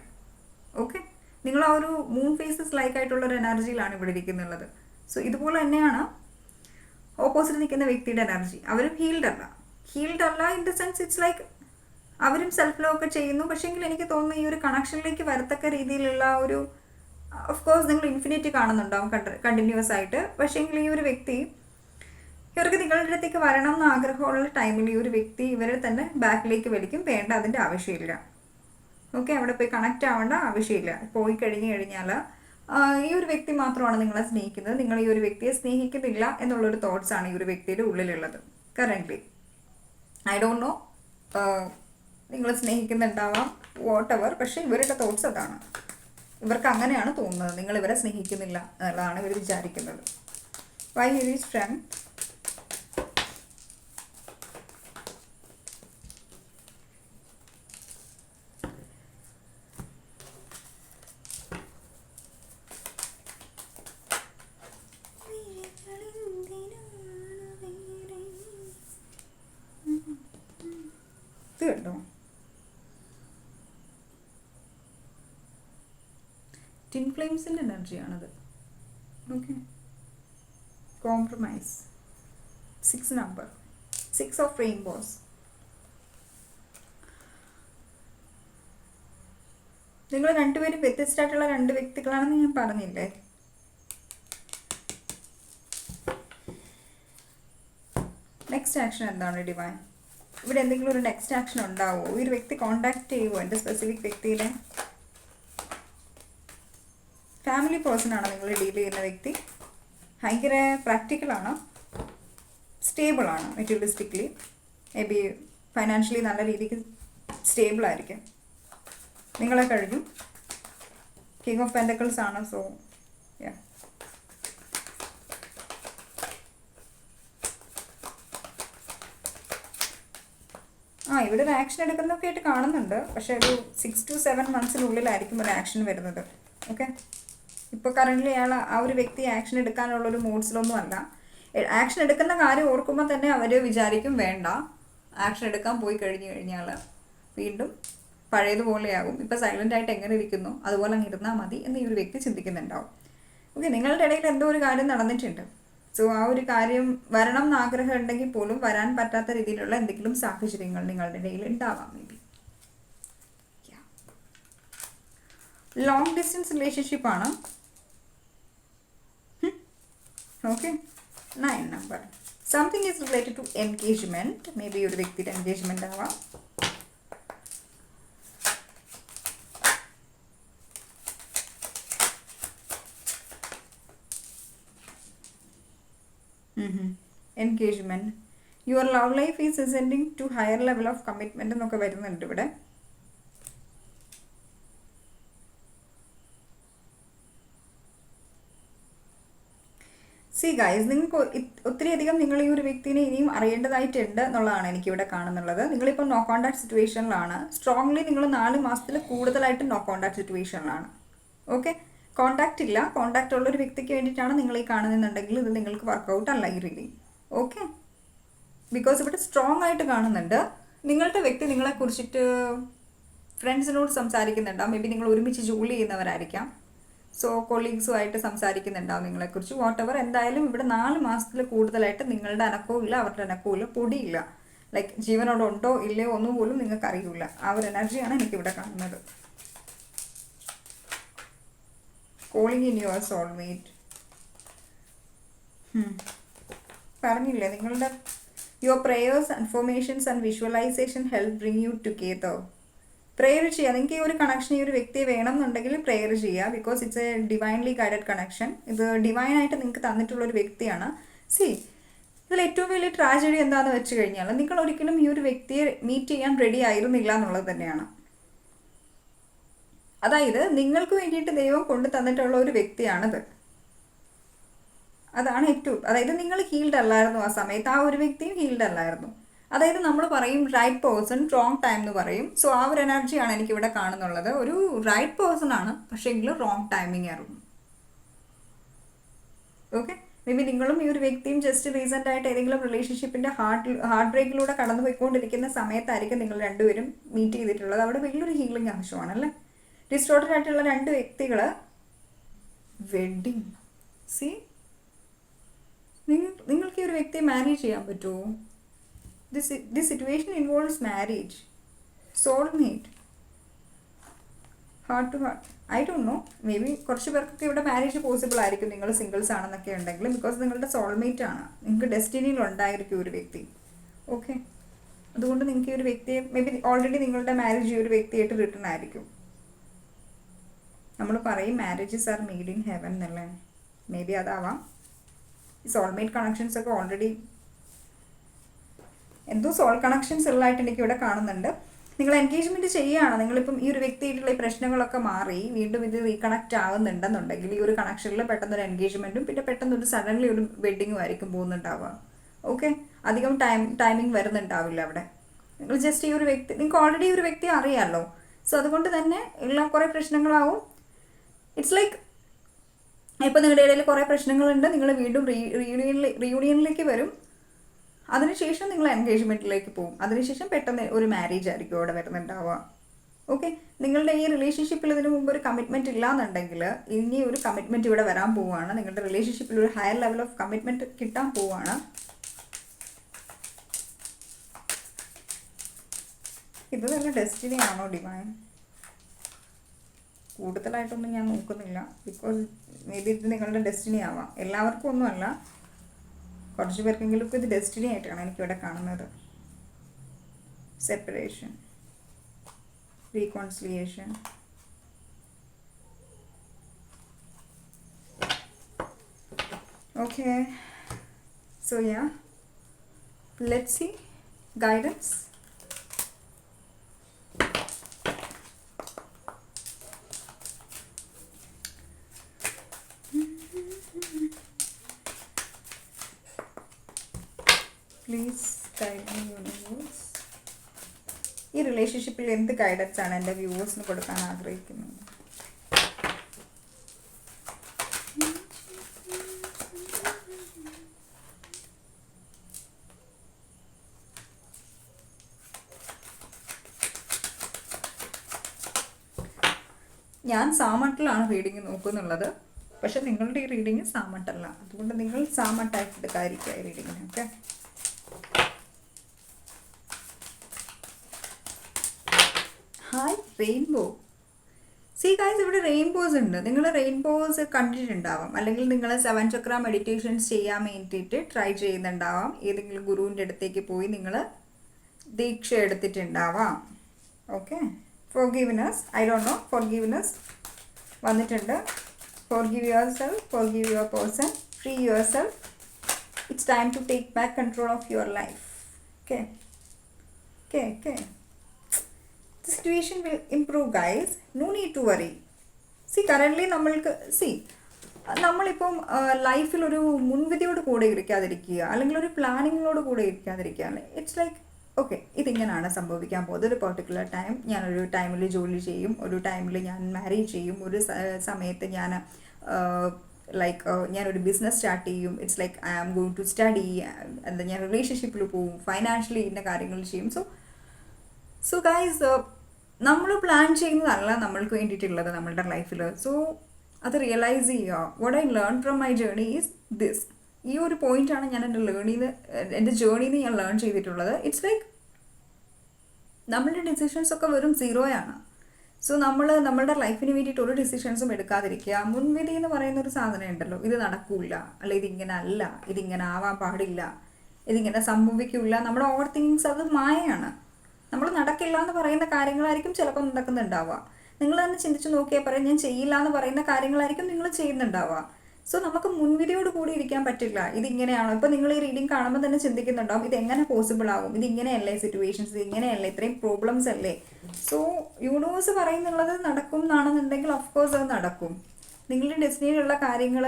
ഓക്കെ, നിങ്ങൾ ആ ഒരു മൂൺ ഫേസസ് ലൈക്ക് ആയിട്ടുള്ളൊരു എനർജിയിലാണ് ഇവിടെ ഇരിക്കുന്നുള്ളത്. സോ ഇതുപോലെ തന്നെയാണ് ഓപ്പോസിറ്റ് നിൽക്കുന്ന വ്യക്തിയുടെ എനർജി. അവരും ഹീൽഡ് അല്ല in the sense it's like അവരും സെൽഫ് ലവ് ഒക്കെ ചെയ്യുന്നു. പക്ഷേങ്കിൽ എനിക്ക് തോന്നുന്നു ഈ ഒരു കണക്ഷനിലേക്ക് വരത്തക്ക രീതിയിലുള്ള ഒരു, ഓഫ് കോഴ്സ് നിങ്ങൾ ഇൻഫിനിറ്റി കാണുന്നുണ്ടാവും കണ്ടിന്യൂസ് ആയിട്ട്. പക്ഷേങ്കിൽ ഈ ഒരു വ്യക്തി ഇവർക്ക് നിങ്ങളുടെ അടുത്തേക്ക് വരണം എന്ന് ആഗ്രഹമുള്ള ടൈമിൽ ഈ ഒരു വ്യക്തി ഇവരെ തന്നെ ബാക്കിലേക്ക് വലിക്കും. വേണ്ട, അതിൻ്റെ ആവശ്യമില്ല. ഓക്കെ, അവിടെ പോയി കണക്റ്റ് ആവേണ്ട ആവശ്യമില്ല. പോയി കഴിഞ്ഞാൽ ഈ ഒരു വ്യക്തി മാത്രമാണ് നിങ്ങളെ സ്നേഹിക്കുന്നത്. നിങ്ങൾ ഈ ഒരു വ്യക്തിയെ സ്നേഹിക്കുന്നില്ല എന്നുള്ളൊരു തോട്ട്സാണ് ഈ ഒരു വ്യക്തിയുടെ ഉള്ളിലുള്ളത് കറൻ്റ്ലി. ഐ ഡോണ്ട് നോ, നിങ്ങൾ സ്നേഹിക്കുന്നുണ്ടാവാം, വാട്ട് എവർ. പക്ഷേ ഇവരുടെ തോട്ട്സ് അതാണ്. ഇവർക്ക് അങ്ങനെയാണ് തോന്നുന്നത്, നിങ്ങൾ ഇവരെ സ്നേഹിക്കുന്നില്ല എന്നുള്ളതാണ് ഇവർ വിചാരിക്കുന്നത്. Why here is friend. കേട്ടോ. ടിൻ ഫ്ലെയിംസിൻ്റെ എനർജിയാണത്. Okay, compromise. 6 number, 6 of rainbows. നിങ്ങൾ രണ്ടുപേരും വ്യത്യസ്തമായിട്ടുള്ള 2 വ്യക്തികളാണെന്ന് ഞാൻ പറഞ്ഞില്ലേ. നെക്സ്റ്റ് ആക്ഷൻ എന്താണ് ഡിവൈൻ? ഇവിടെ എന്തെങ്കിലും ഒരു നെക്സ്റ്റ് ആക്ഷൻ ഉണ്ടാവുമോ? ഈ ഒരു വ്യക്തി കോണ്ടാക്ട് ചെയ്യുമോ എൻ്റെ സ്പെസിഫിക് വ്യക്തിയിലെ? ഫാമിലി പേഴ്സൺ ആണോ നിങ്ങൾ ഡീൽ ചെയ്യുന്ന വ്യക്തി? ഭയങ്കര പ്രാക്ടിക്കലാണ്, സ്റ്റേബിളാണ് മെറ്റീരിയലിസ്റ്റിക്കലി, മേ ബി ഫൈനാൻഷ്യലി നല്ല രീതിക്ക് സ്റ്റേബിളായിരിക്കും. നിങ്ങളെ കഴിഞ്ഞു കിങ് ഓഫ് പെൻറ്റക്കിൾസ് ആണ്. സോ യാ, ഇവിടെ ഒരു ആക്ഷൻ എടുക്കുന്നതൊക്കെ ആയിട്ട് കാണുന്നുണ്ട്. പക്ഷേ ഒരു 6 to 7 monthsനുള്ളിലായിരിക്കും ഒരു ആക്ഷൻ വരുന്നത്. ഓക്കെ, ഇപ്പോൾ കറൻ്റ്ലി അയാൾ ആ ഒരു വ്യക്തി ആക്ഷൻ എടുക്കാനുള്ളൊരു മൂഡ്സിലൊന്നും അല്ല. ആക്ഷൻ എടുക്കുന്ന കാര്യം ഓർക്കുമ്പോൾ തന്നെ അവർ വിചാരിക്കും വേണ്ട, ആക്ഷൻ എടുക്കാൻ പോയി കഴിഞ്ഞാൽ വീണ്ടും പഴയതുപോലെയാകും. ഇപ്പോൾ സൈലൻ്റായിട്ട് എങ്ങനെ ഇരിക്കുന്നു അതുപോലെ അങ്ങ് ഇരുന്നാൽ മതി എന്ന് ഈ ഒരു വ്യക്തി ചിന്തിക്കുന്നുണ്ടാവും. ഓക്കെ, നിങ്ങളുടെ ഇടയിൽ എന്തോ ഒരു കാര്യം നടന്നിട്ടുണ്ട്. സോ ആ ഒരു കാര്യം വരണം എന്ന് ആഗ്രഹം ഉണ്ടെങ്കിൽ പോലും വരാൻ പറ്റാത്ത രീതിയിലുള്ള എന്തെങ്കിലും സാഹചര്യങ്ങൾ നിങ്ങളുടെ ഇടയിൽ ഉണ്ടാവാം. മേ ബി ലോങ് ഡിസ്റ്റൻസ് റിലേഷൻഷിപ്പാണ്. Okay, 9 number. Something is related to engagement. Maybe ഒരു വ്യക്തിയുടെ എൻഗേജ്മെൻ്റ് ആവാം. Engagement. Your love life is ascending to higher level of commitment എന്നൊക്കെ വരുന്നുണ്ട് ഇവിടെ. സി ഗൈസ്, നിങ്ങൾക്ക് ഒത്തിരിയധികം നിങ്ങൾ ഈ ഒരു വ്യക്തിനെ ഇനിയും അറിയേണ്ടതായിട്ടുണ്ട് എന്നുള്ളതാണ് എനിക്കിവിടെ കാണുന്നുള്ളത്. നിങ്ങളിപ്പോൾ നോ കോൺടാക്ട് സിറ്റുവേഷനിലാണ്. സ്ട്രോങ്ലി നിങ്ങൾ 4 മാസത്തിൽ കൂടുതലായിട്ട് നോ കോൺടാക്ട് സിറ്റുവേഷനിലാണ്. ഓക്കെ, കോൺടാക്റ്റ് ഇല്ല. കോൺടാക്റ്റ് ഉള്ളൊരു വ്യക്തിക്ക് വേണ്ടിയിട്ടാണ് നിങ്ങൾ ഈ കാണുന്നുണ്ടെങ്കിൽ ഇത് നിങ്ങൾക്ക് വർക്കൗട്ട് അല്ല ഈ റീഡിങ്. ഓക്കെ, ബിക്കോസ് ഇവിടെ സ്ട്രോങ് ആയിട്ട് കാണുന്നുണ്ട്. നിങ്ങളുടെ വ്യക്തി നിങ്ങളെക്കുറിച്ചിട്ട് ഫ്രണ്ട്സിനോട് സംസാരിക്കുന്നുണ്ടാവും. മേ ബി നിങ്ങൾ ഒരുമിച്ച് ജോലി ചെയ്യുന്നവരായിരിക്കാം. സോ കൊളീഗ്സുമായിട്ട് സംസാരിക്കുന്നുണ്ടാവും നിങ്ങളെക്കുറിച്ച്. വാട്ട് എവർ, എന്തായാലും ഇവിടെ 4 മാസത്തിൽ കൂടുതലായിട്ട് നിങ്ങളുടെ അനക്കവും ഇല്ല, അവരുടെ അനക്കവും ഇല്ല, പൊടിയില്ല. ലൈക്ക് ജീവനോട് ഉണ്ടോ ഇല്ലയോ ഒന്നും പോലും നിങ്ങൾക്ക് അറിയില്ല. ആ ഒരു എനർജിയാണ് എനിക്കിവിടെ കാണുന്നത്. Calling in your soulmate. പറഞ്ഞില്ലേ, നിങ്ങളുടെ your prayers, informations and visualisation help bring you together. Prayer ചെയ്യുക. നിങ്ങൾക്ക് ഈ ഒരു കണക്ഷൻ, ഈ ഒരു വ്യക്തിയെ വേണം എന്നുണ്ടെങ്കിൽ പ്രെയർ ചെയ്യുക. Because it's A divinely guided connection. ഇത് ഡിവൈനായിട്ട് നിങ്ങൾക്ക് തന്നിട്ടുള്ളൊരു വ്യക്തിയാണ്. സി, ഇതിൽ ഏറ്റവും വലിയ ട്രാജഡി എന്താണെന്ന് വെച്ച് കഴിഞ്ഞാൽ നിങ്ങൾ ഒരിക്കലും ഈ ഒരു വ്യക്തിയെ മീറ്റ് ചെയ്യാൻ റെഡി ആയിരുന്നില്ല എന്നുള്ളത് തന്നെയാണ്. അതായത് നിങ്ങൾക്ക് വേണ്ടിയിട്ട് ദൈവം കൊണ്ടു തന്നിട്ടുള്ള ഒരു വ്യക്തിയാണിത്. അതാണ് ഏറ്റവും, അതായത് നിങ്ങൾ ഹീൽഡ് അല്ലായിരുന്നു ആ സമയത്ത്. ആ ഒരു വ്യക്തിയും ഹീൽഡ് അല്ലായിരുന്നു. അതായത് നമ്മൾ പറയും റൈറ്റ് പേഴ്സൺ റോങ് ടൈം എന്ന് പറയും. സോ ആ ഒരു എനർജിയാണ് എനിക്കിവിടെ കാണുന്നുള്ളത്. ഒരു റൈറ്റ് പേഴ്സൺ ആണ്, പക്ഷേ എങ്കിലും റോങ് ടൈമിംഗ് ആയിരുന്നു. ഓക്കെ, മേ ബി നിങ്ങളും ഈ ഒരു വ്യക്തിയും ജസ്റ്റ് റീസെൻ്റ് ആയിട്ട് ഏതെങ്കിലും റിലേഷൻഷിപ്പിൻ്റെ ഹാർട്ട് ബ്രേക്കിലൂടെ കടന്നു പോയിക്കൊണ്ടിരിക്കുന്ന സമയത്തായിരിക്കും നിങ്ങൾ രണ്ടുപേരും മീറ്റ് ചെയ്തിട്ടുള്ളത്. അവിടെ വലിയൊരു ഹീലിംഗ് ആവശ്യമാണ് അല്ലേ. ഡിസ്റ്റോർട്ടഡ് ആയിട്ടുള്ള 2 വ്യക്തികൾ വെഡ്ഡിങ്. സി, നിങ്ങൾക്ക് ഈ ഒരു വ്യക്തിയെ മാരേജ് ചെയ്യാൻ പറ്റുമോ? This situation involves marriage, soulmate, heart to heart. I don't know, may be കുറച്ച് പേർക്കൊക്കെ ഇവിടെ മാരേജ് പോസിബിൾ ആയിരിക്കും നിങ്ങൾ സിംഗിൾസ് ആണെന്നൊക്കെ ഉണ്ടെങ്കിൽ. ബിക്കോസ് നിങ്ങളുടെ സോൾമേറ്റ് ആണ്, നിങ്ങൾക്ക് ഡെസ്റ്റിനിയിൽ ഉണ്ടായിരിക്കും ഒരു വ്യക്തി. ഓക്കെ, അതുകൊണ്ട് നിങ്ങൾക്ക് ഈ ഒരു വ്യക്തിയെ മേ ബി ഓൾറെഡി നിങ്ങളുടെ മാരേജ് ഈ ഒരു വ്യക്തിയായിട്ട് റിട്ടേൺ ആയിരിക്കും. നമ്മൾ പറയും marriages are made in heaven എന്നല്ലേ. മേ ബി അതാവാം. ഈ സോൾമേറ്റ് കണക്ഷൻസ് ഒക്കെ ഓൾറെഡി എന്തോ സോൾ കണക്ഷൻസ് ഉള്ളതായിട്ട് എനിക്കിവിടെ കാണുന്നുണ്ട്. നിങ്ങൾ എൻഗേജ്മെൻറ്റ് ചെയ്യുകയാണ്, നിങ്ങളിപ്പം ഈ ഒരു വ്യക്തിയായിട്ടുള്ള ഈ പ്രശ്നങ്ങളൊക്കെ മാറി വീണ്ടും ഇത് റീകണക്റ്റ് ആവുന്നുണ്ടെന്നുണ്ടെങ്കിൽ ഈ ഒരു കണക്ഷനിൽ പെട്ടെന്നൊരു എൻഗേജ്മെൻറ്റും പിന്നെ പെട്ടെന്നൊരു സഡൻലി ഒരു വെഡ്ഡിങ്ങും ആയിരിക്കും പോകുന്നുണ്ടാവുക. ഓക്കെ, അധികം ടൈമിംഗ് വരുന്നുണ്ടാവില്ല അവിടെ. നിങ്ങൾ ജസ്റ്റ് ഈ ഒരു വ്യക്തി, നിങ്ങൾക്ക് ഓൾറെഡി ഈ ഒരു വ്യക്തിയെ അറിയാമല്ലോ. സോ അതുകൊണ്ട് തന്നെ ഉള്ള കുറേ പ്രശ്നങ്ങളാവും. ഇറ്റ്സ് ലൈക്ക് ഇപ്പോൾ നിങ്ങളുടെ ഇടയിൽ കുറേ പ്രശ്നങ്ങളുണ്ട്, നിങ്ങൾ വീണ്ടും റീയൂണിയനിലേക്ക് വരും. അതിനുശേഷം നിങ്ങൾ എൻഗേജ്മെൻറ്റിലേക്ക് പോകും. അതിനുശേഷം പെട്ടെന്ന് ഒരു മാരേജ് ആയിരിക്കും അവിടെ വരുന്നുണ്ടാവുക. ഓക്കെ, നിങ്ങളുടെ ഈ റിലേഷൻഷിപ്പിൽ ഇതിനു മുമ്പ് ഒരു കമ്മിറ്റ്മെൻറ്റ് ഇല്ലാന്നുണ്ടെങ്കിൽ ഇനി ഒരു കമ്മിറ്റ്മെൻറ്റ് ഇവിടെ വരാൻ പോവുകയാണ്. നിങ്ങളുടെ റിലേഷൻഷിപ്പിൽ ഒരു ഹയർ ലെവൽ ഓഫ് കമ്മിറ്റ്മെൻറ്റ് കിട്ടാൻ പോവുകയാണ്. ഇത് തന്നെ ഡെസ്റ്റിനി ആണോ ഡിവൈൻ? കൂടുതലായിട്ടൊന്നും ഞാൻ നോക്കുന്നില്ല. ബിക്കോസ് മേ ബി ഇത് നിങ്ങളുടെ ഡെസ്റ്റിനി ആവാം. എല്ലാവർക്കും ഒന്നുമല്ല, കുറച്ച് പേർക്കെങ്കിലും ഇത് ഡെസ്റ്റിനി ആയിട്ടാണ് എനിക്കിവിടെ കാണുന്നത്. Separation, reconciliation. Okay, so yeah, let's see guidance. Please guide me universe. ഈ റിലേഷൻഷിപ്പിൽ എന്ത് ഗൈഡൻസ് ആണ് എൻ്റെ വ്യൂവേഴ്സിന് കൊടുക്കാൻ ആഗ്രഹിക്കുന്നത്? ഞാൻ സാമട്ടിലാണ് റീഡിങ് നോക്കുന്നുള്ളത്, പക്ഷെ നിങ്ങളുടെ ഈ റീഡിങ് സാമട്ടല്ല. അതുകൊണ്ട് നിങ്ങൾ സാമട്ടായിട്ട് എടുക്കാതിരിക്കുക ഈ റീഡിങ്ങിന്. Okay, hi rainbow. See guys, ഇവിടെ റെയിൻബോസ് ഉണ്ട്. നിങ്ങൾ റെയിൻബോസ് കണ്ടിട്ടുണ്ടാവാം, അല്ലെങ്കിൽ നിങ്ങൾ 7 ചക്ര മെഡിറ്റേഷൻസ് ചെയ്യാൻ വേണ്ടിയിട്ട് ട്രൈ ചെയ്യുന്നുണ്ടാവാം. ഏതെങ്കിലും ഗുരുവിൻ്റെ അടുത്തേക്ക് പോയി നിങ്ങൾ ദീക്ഷ എടുത്തിട്ടുണ്ടാവാം. Okay, forgiveness, I don't know, forgiveness വന്നിട്ടുണ്ട്. Forgive yourself, forgive your person, free yourself. It's time to take back control of your life. Okay okay okay, the situation will improve guys, no need to worry. See, currently നമ്മളിപ്പം ലൈഫിലൊരു മുൻവിധിയോട് കൂടെ ഇരിക്കാതിരിക്കുക, അല്ലെങ്കിൽ ഒരു പ്ലാനിങ്ങിനോട് കൂടെ ഇരിക്കാതിരിക്കുക. It's like okay, ഇതിങ്ങനെയാണ് സംഭവിക്കാൻ പോകുന്നത്. ഒരു particular time ഞാനൊരു ടൈമിൽ ജോലി ചെയ്യും, ഒരു ടൈമിൽ ഞാൻ മാരേജ് ചെയ്യും, ഒരു സമയത്ത് ഞാൻ ഞാനൊരു ബിസിനസ് സ്റ്റാർട്ട് ചെയ്യും. It's like I am going to study, എന്താ ഞാൻ റിലേഷൻഷിപ്പിൽ പോവും, ഫൈനാൻഷ്യലി ഇന്ന കാര്യങ്ങൾ ചെയ്യും. സോ ഗൈസ്, നമ്മൾ പ്ലാൻ ചെയ്യുന്നതല്ല നമ്മൾക്ക് വേണ്ടിയിട്ടുള്ളത് നമ്മളുടെ ലൈഫിൽ. സോ അത് റിയലൈസ് ചെയ്യുക. What I learn from my journey is this. ഈ ഒരു പോയിൻ്റാണ് ഞാൻ എൻ്റെ ജേർണിന്ന് ഞാൻ ലേൺ ചെയ്തിട്ടുള്ളത്. ഇറ്റ്സ് ലൈക്ക് നമ്മളുടെ ഡിസിഷൻസ് ഒക്കെ വെറും സീറോയാണ്. സോ നമ്മളുടെ ലൈഫിന് വേണ്ടിയിട്ട് ഒരു ഡിസിഷൻസും എടുക്കാതിരിക്കുക. മുൻവിധി എന്ന് പറയുന്ന ഒരു സാധനം ഉണ്ടല്ലോ, ഇത് നടക്കില്ല, അല്ല ഇതിങ്ങനെ അല്ല, ഇതിങ്ങനെ ആവാൻ പാടില്ല, ഇതിങ്ങനെ സംഭവിക്കില്ല. നമ്മുടെ ഓവർ തിങ്കിങ്സ് അത് മായയാണ്. നമ്മൾ നടക്കില്ല എന്ന് പറയുന്ന കാര്യങ്ങളായിരിക്കും ചിലപ്പോൾ നടക്കുന്നുണ്ടാവുക. നിങ്ങൾ തന്നെ ചിന്തിച്ച് നോക്കിയാൽ പറയാം, ഞാൻ ചെയ്യില്ല എന്ന് പറയുന്ന കാര്യങ്ങളായിരിക്കും നിങ്ങൾ ചെയ്യുന്നുണ്ടാവുക. സോ നമുക്ക് മുൻവിധിയോട് കൂടി ഇരിക്കാൻ പറ്റില്ല. ഇതിങ്ങനെയാണോ, ഇപ്പോൾ നിങ്ങൾ ഈ റീഡിങ് കാണുമ്പോൾ തന്നെ ചിന്തിക്കുന്നുണ്ടാവും, ഇത് എങ്ങനെ പോസിബിൾ ആകും, ഇതിങ്ങനെയല്ലേ സിറ്റുവേഷൻസ്, ഇങ്ങനെയല്ലേ, ഇത്രയും പ്രോബ്ലംസ് അല്ലേ. സോ യൂണിവേഴ്സ് പറയുന്നുള്ളത് നടക്കും എന്നാണെന്നുണ്ടെങ്കിൽ ഓഫ്കോഴ്സ് അത് നടക്കും. നിങ്ങളുടെ ഡെസ്റ്റിനിയിലുള്ള കാര്യങ്ങൾ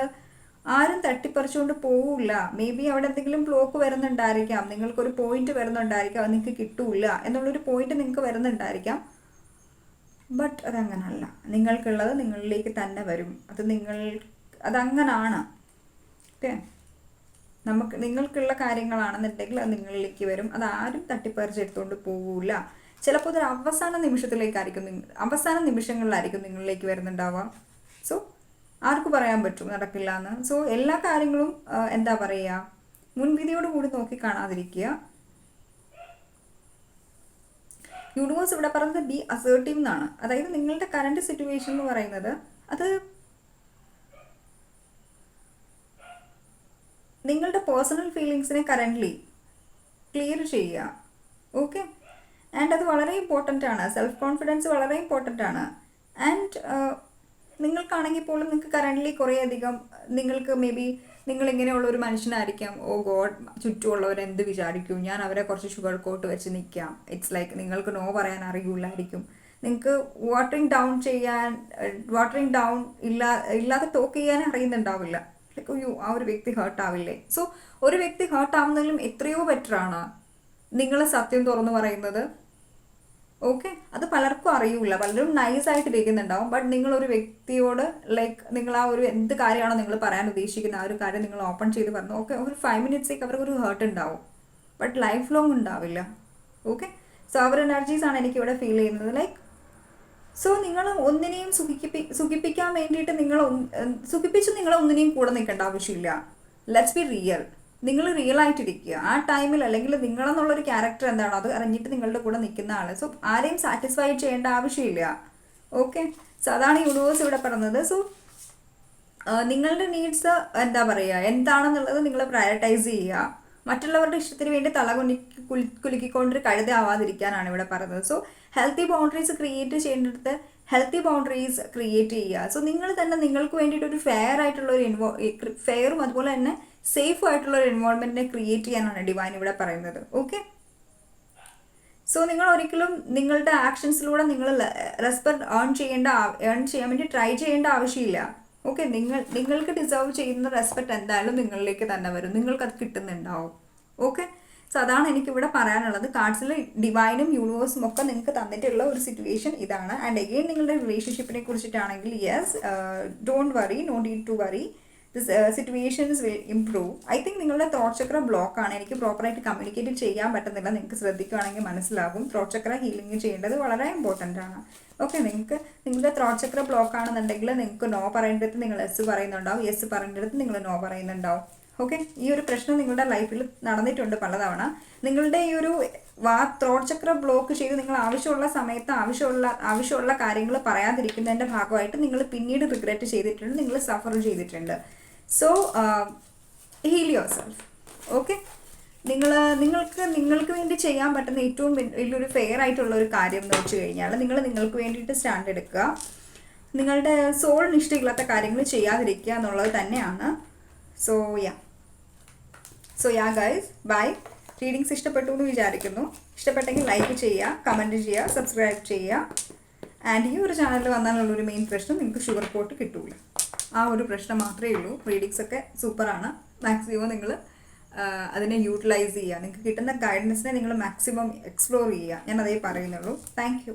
ആരും തട്ടിപ്പറിച്ചുകൊണ്ട് പോവില്ല. മേ ബി അവിടെ എന്തെങ്കിലും ബ്ലോക്ക് വരുന്നുണ്ടായിരിക്കാം, നിങ്ങൾക്കൊരു പോയിന്റ് വരുന്നുണ്ടായിരിക്കാം, അത് നിങ്ങൾക്ക് കിട്ടൂല എന്നുള്ളൊരു പോയിന്റ് നിങ്ങൾക്ക് വരുന്നുണ്ടായിരിക്കാം. ബട്ട് അതങ്ങനല്ല, നിങ്ങൾക്കുള്ളത് നിങ്ങളിലേക്ക് തന്നെ വരും. അതങ്ങനാണ്. ഓക്കെ, നിങ്ങൾക്കുള്ള കാര്യങ്ങളാണെന്നുണ്ടെങ്കിൽ അത് നിങ്ങളിലേക്ക് വരും. അതാരും തട്ടിപ്പറിച്ചെടുത്തുകൊണ്ട് പോവില്ല. ചിലപ്പോൾ അതൊരു അവസാന നിമിഷങ്ങളിലായിരിക്കും നിങ്ങളിലേക്ക് വരുന്നുണ്ടാവാം. സോ ആർക്കും പറയാൻ പറ്റും നടക്കില്ല എന്ന്. സോ എല്ലാ കാര്യങ്ങളും എന്താ പറയുക, മുൻവിധിയോട് കൂടി നോക്കി കാണാതിരിക്കുക. യൂണിവേഴ്സ് ഇവിടെ പറയുന്നത് ബി അസേർട്ടീവ് എന്നാണ്. അതായത് നിങ്ങളുടെ കറണ്ട് സിറ്റുവേഷൻ എന്ന് പറയുന്നത് അത് നിങ്ങളുടെ പേഴ്സണൽ ഫീലിങ്സിനെ കറൻ്റ്ലി ക്ലിയർ ചെയ്യുക. ഓക്കെ, ആൻഡ് അത് വളരെ ഇമ്പോർട്ടൻ്റ് ആണ്. സെൽഫ് കോൺഫിഡൻസ് വളരെ ഇമ്പോർട്ടൻ്റ് ആണ്. ആൻഡ് നിങ്ങൾക്കാണെങ്കിൽ പോലും നിങ്ങൾക്ക് കറൻ്റ്ലി കുറേയധികം നിങ്ങൾക്ക് മേ ബി നിങ്ങളിങ്ങനെയുള്ളൊരു മനുഷ്യനായിരിക്കാം. ഓ ഗോഡ്, ചുറ്റുമുള്ളവർ എന്ത് വിചാരിക്കും, ഞാൻ അവരെ കുറച്ച് ഷുഗർ കോട്ട് വെച്ച് നിൽക്കാം. ഇറ്റ്സ് ലൈക്ക് നിങ്ങൾക്ക് നോ പറയാൻ അറിയില്ലായിരിക്കും. നിങ്ങൾക്ക് വാട്ടറിങ് ഡൗൺ ഇല്ലാതെ ടോക്ക് ചെയ്യാൻ അറിയുന്നുണ്ടാവില്ല. ലൈക്ക് അയ്യോ ആ ഒരു വ്യക്തി ഹേർട്ട് ആവില്ലേ. സോ ഒരു വ്യക്തി ഹേർട്ട് ആവുന്നതിലും എത്രയോ ബെറ്ററാണ് നിങ്ങൾ സത്യം തുറന്നു പറയുന്നത്. ഓക്കെ, അത് പലർക്കും അറിയില്ല, പലരും നൈസായിട്ട് ഇരിക്കുന്നുണ്ടാവും. ബട്ട് നിങ്ങളൊരു വ്യക്തിയോട് ലൈക്ക് നിങ്ങൾ ആ ഒരു എന്ത് കാര്യമാണോ നിങ്ങൾ പറയാൻ ഉദ്ദേശിക്കുന്ന ആ ഒരു കാര്യം നിങ്ങൾ ഓപ്പൺ ചെയ്ത് പറഞ്ഞു. ഓക്കെ, ഒരു 5 മിനിറ്റ്സേക്ക് അവർക്ക് ഒരു ഹേർട്ട് ഉണ്ടാവും. ബട്ട് ലൈഫ് ലോങ് ഉണ്ടാവില്ല. ഓക്കെ, സോ അവർ എനർജീസാണ് എനിക്കിവിടെ ഫീൽ ചെയ്യുന്നത്. ലൈക്ക് സോ നിങ്ങൾ ഒന്നിനെയും സുഖിപ്പിക്കാൻ വേണ്ടിയിട്ട് സുഖിപ്പിച്ച് നിങ്ങൾ ഒന്നിനെയും കൂടെ നിൽക്കേണ്ട ആവശ്യമില്ല. Let's be real. നിങ്ങൾ റിയൽ ആയിട്ടിരിക്കുക ആ ടൈമിൽ, അല്ലെങ്കിൽ നിങ്ങളെന്നുള്ളൊരു ക്യാരക്ടർ എന്താണോ അത് അറിഞ്ഞിട്ട് നിങ്ങളുടെ കൂടെ നിൽക്കുന്ന ആൾ. സോ ആരെയും സാറ്റിസ്ഫൈ ചെയ്യേണ്ട ആവശ്യമില്ല. ഓക്കെ, സോ അതാണ് യൂണിവേഴ്സ് ഇവിടെ പറഞ്ഞത്. സോ നിങ്ങളുടെ നീഡ്സ് എന്താ പറയുക എന്താണെന്നുള്ളത് നിങ്ങൾ പ്രയോറിറ്റൈസ് ചെയ്യുക. മറ്റുള്ളവരുടെ ഇഷ്ടത്തിന് വേണ്ടി കുലുക്കിക്കൊണ്ടൊരു കഴുതയാവാതിരിക്കാനാണ് ഇവിടെ പറയുന്നത്. സോ ഹെൽത്തി ബൗണ്ടറീസ് ക്രിയേറ്റ് ചെയ്യേണ്ടടുത്ത് ഹെൽത്തി ബൗണ്ടറീസ് ക്രിയേറ്റ് ചെയ്യുക. സോ നിങ്ങൾ തന്നെ നിങ്ങൾക്ക് വേണ്ടിയിട്ട് ഒരു ഫെയർ ആയിട്ടുള്ള ഒരു ഫെയറും അതുപോലെ തന്നെ സേഫ് ആയിട്ടുള്ള ഒരു എൻവയോൺമെൻറ്റിനെ ക്രിയേറ്റ് ചെയ്യാനാണ് ഡിവൈൻ ഇവിടെ പറയുന്നത്. ഓക്കെ, സോ നിങ്ങൾ ഒരിക്കലും നിങ്ങളുടെ ആക്ഷൻസിലൂടെ നിങ്ങൾ റെസ്പെക്ട് ഏൺ ചെയ്യാൻ വേണ്ടി ട്രൈ ചെയ്യേണ്ട ആവശ്യമില്ല. ഓക്കെ, നിങ്ങൾക്ക് ഡിസേർവ് ചെയ്യുന്ന റെസ്പെക്ട് എന്തായാലും നിങ്ങളിലേക്ക് തന്നെ വരും, നിങ്ങൾക്കത് കിട്ടുന്നുണ്ടാവും. ഓക്കെ, സോ അതാണ് എനിക്കിവിടെ പറയാനുള്ളത്. കാർഡ്സിൽ ഡിവൈനും യൂണിവേഴ്സും ഒക്കെ നിങ്ങൾക്ക് തന്നിട്ടുള്ള ഒരു സിറ്റുവേഷൻ ഇതാണ്. ആൻഡ് അഗെയിൻ നിങ്ങളുടെ റിലേഷൻഷിപ്പിനെ കുറിച്ചിട്ടാണെങ്കിൽ yes, don't worry, no need to worry, this situations will improve. I think നിങ്ങളുടെ ത്രോട്ട് ചക്ര ബ്ലോക്കാണ്. എനിക്ക് പ്രോപ്പറായിട്ട് കമ്മ്യൂണിക്കേറ്റ് ചെയ്യാൻ പറ്റുന്നില്ല. നിങ്ങൾക്ക് ശ്രദ്ധിക്കുകയാണെങ്കിൽ മനസ്സിലാകും. ത്രോട്ട് ചക്ര ഹീലിംഗ് ചെയ്യേണ്ടത് വളരെ ഇമ്പോർട്ടൻ്റ് ആണ്. ഓക്കെ, നിങ്ങളുടെ ത്രോട്ട് ചക്ര ബ്ലോക്ക് ആണെന്നുണ്ടെങ്കിൽ നിങ്ങൾക്ക് നോ പറയേണ്ടത് നിങ്ങൾ എസ് പറയുന്നുണ്ടാവും, യെസ് പറയേണ്ടത് നിങ്ങൾ നോ പറയുന്നുണ്ടാവും. ഓക്കെ, ഈ ഒരു പ്രശ്നം നിങ്ങളുടെ ലൈഫിൽ നടന്നിട്ടുണ്ട് പലതവണ. നിങ്ങളുടെ ഈ ഒരു ത്രോട്ട് ചക്ര ബ്ലോക്ക് ചെയ്ത് നിങ്ങൾ ആവശ്യമുള്ള സമയത്ത് ആവശ്യമുള്ള കാര്യങ്ങൾ പറയാതിരിക്കുന്നതിൻ്റെ ഭാഗമായിട്ട് നിങ്ങൾ പിന്നീട് റിഗ്രറ്റ് ചെയ്തിട്ടുണ്ട്, നിങ്ങൾ സഫർ ചെയ്തിട്ടുണ്ട്. So heal your self. Okay, നിങ്ങൾക്ക് വേണ്ടി ചെയ്യാൻ പറ്റുന്ന ഏറ്റവും വലിയൊരു ഫെയർ ആയിട്ടുള്ള ഒരു കാര്യം എന്ന് വെച്ച് കഴിഞ്ഞാൽ നിങ്ങൾക്ക് വേണ്ടിയിട്ട് സ്റ്റാൻഡ് എടുക്കുക. നിങ്ങളുടെ സോളിന് ഇഷ്ടമില്ലാത്ത കാര്യങ്ങൾ ചെയ്യാതിരിക്കുക എന്നുള്ളത് തന്നെയാണ്. So yeah guys, bye. Readings ഇഷ്ടപ്പെട്ടു എന്ന് വിചാരിക്കുന്നു. ഇഷ്ടപ്പെട്ടെങ്കിൽ ലൈക്ക് ചെയ്യുക, കമൻറ്റ് ചെയ്യുക, സബ്സ്ക്രൈബ് ചെയ്യുക. ആൻഡ് ഈ ഒരു ചാനലിൽ വന്നാലുള്ളൊരു മെയിൻ പ്രശ്നം നിങ്ങൾക്ക് ഷുഗർ കോട്ട് കിട്ടൂല. ആ ഒരു പ്രശ്നം മാത്രമേ ഉള്ളൂ. റീഡിങ്സ് ഒക്കെ സൂപ്പറാണ്. മാക്സിമം നിങ്ങൾ അതിനെ യൂട്ടിലൈസ് ചെയ്യുക. നിങ്ങൾക്ക് കിട്ടുന്ന ഗൈഡൻസിനെ നിങ്ങൾ മാക്സിമം എക്സ്പ്ലോർ ചെയ്യുക. ഞാൻ അതേ പറയുന്നുള്ളൂ. Thank you.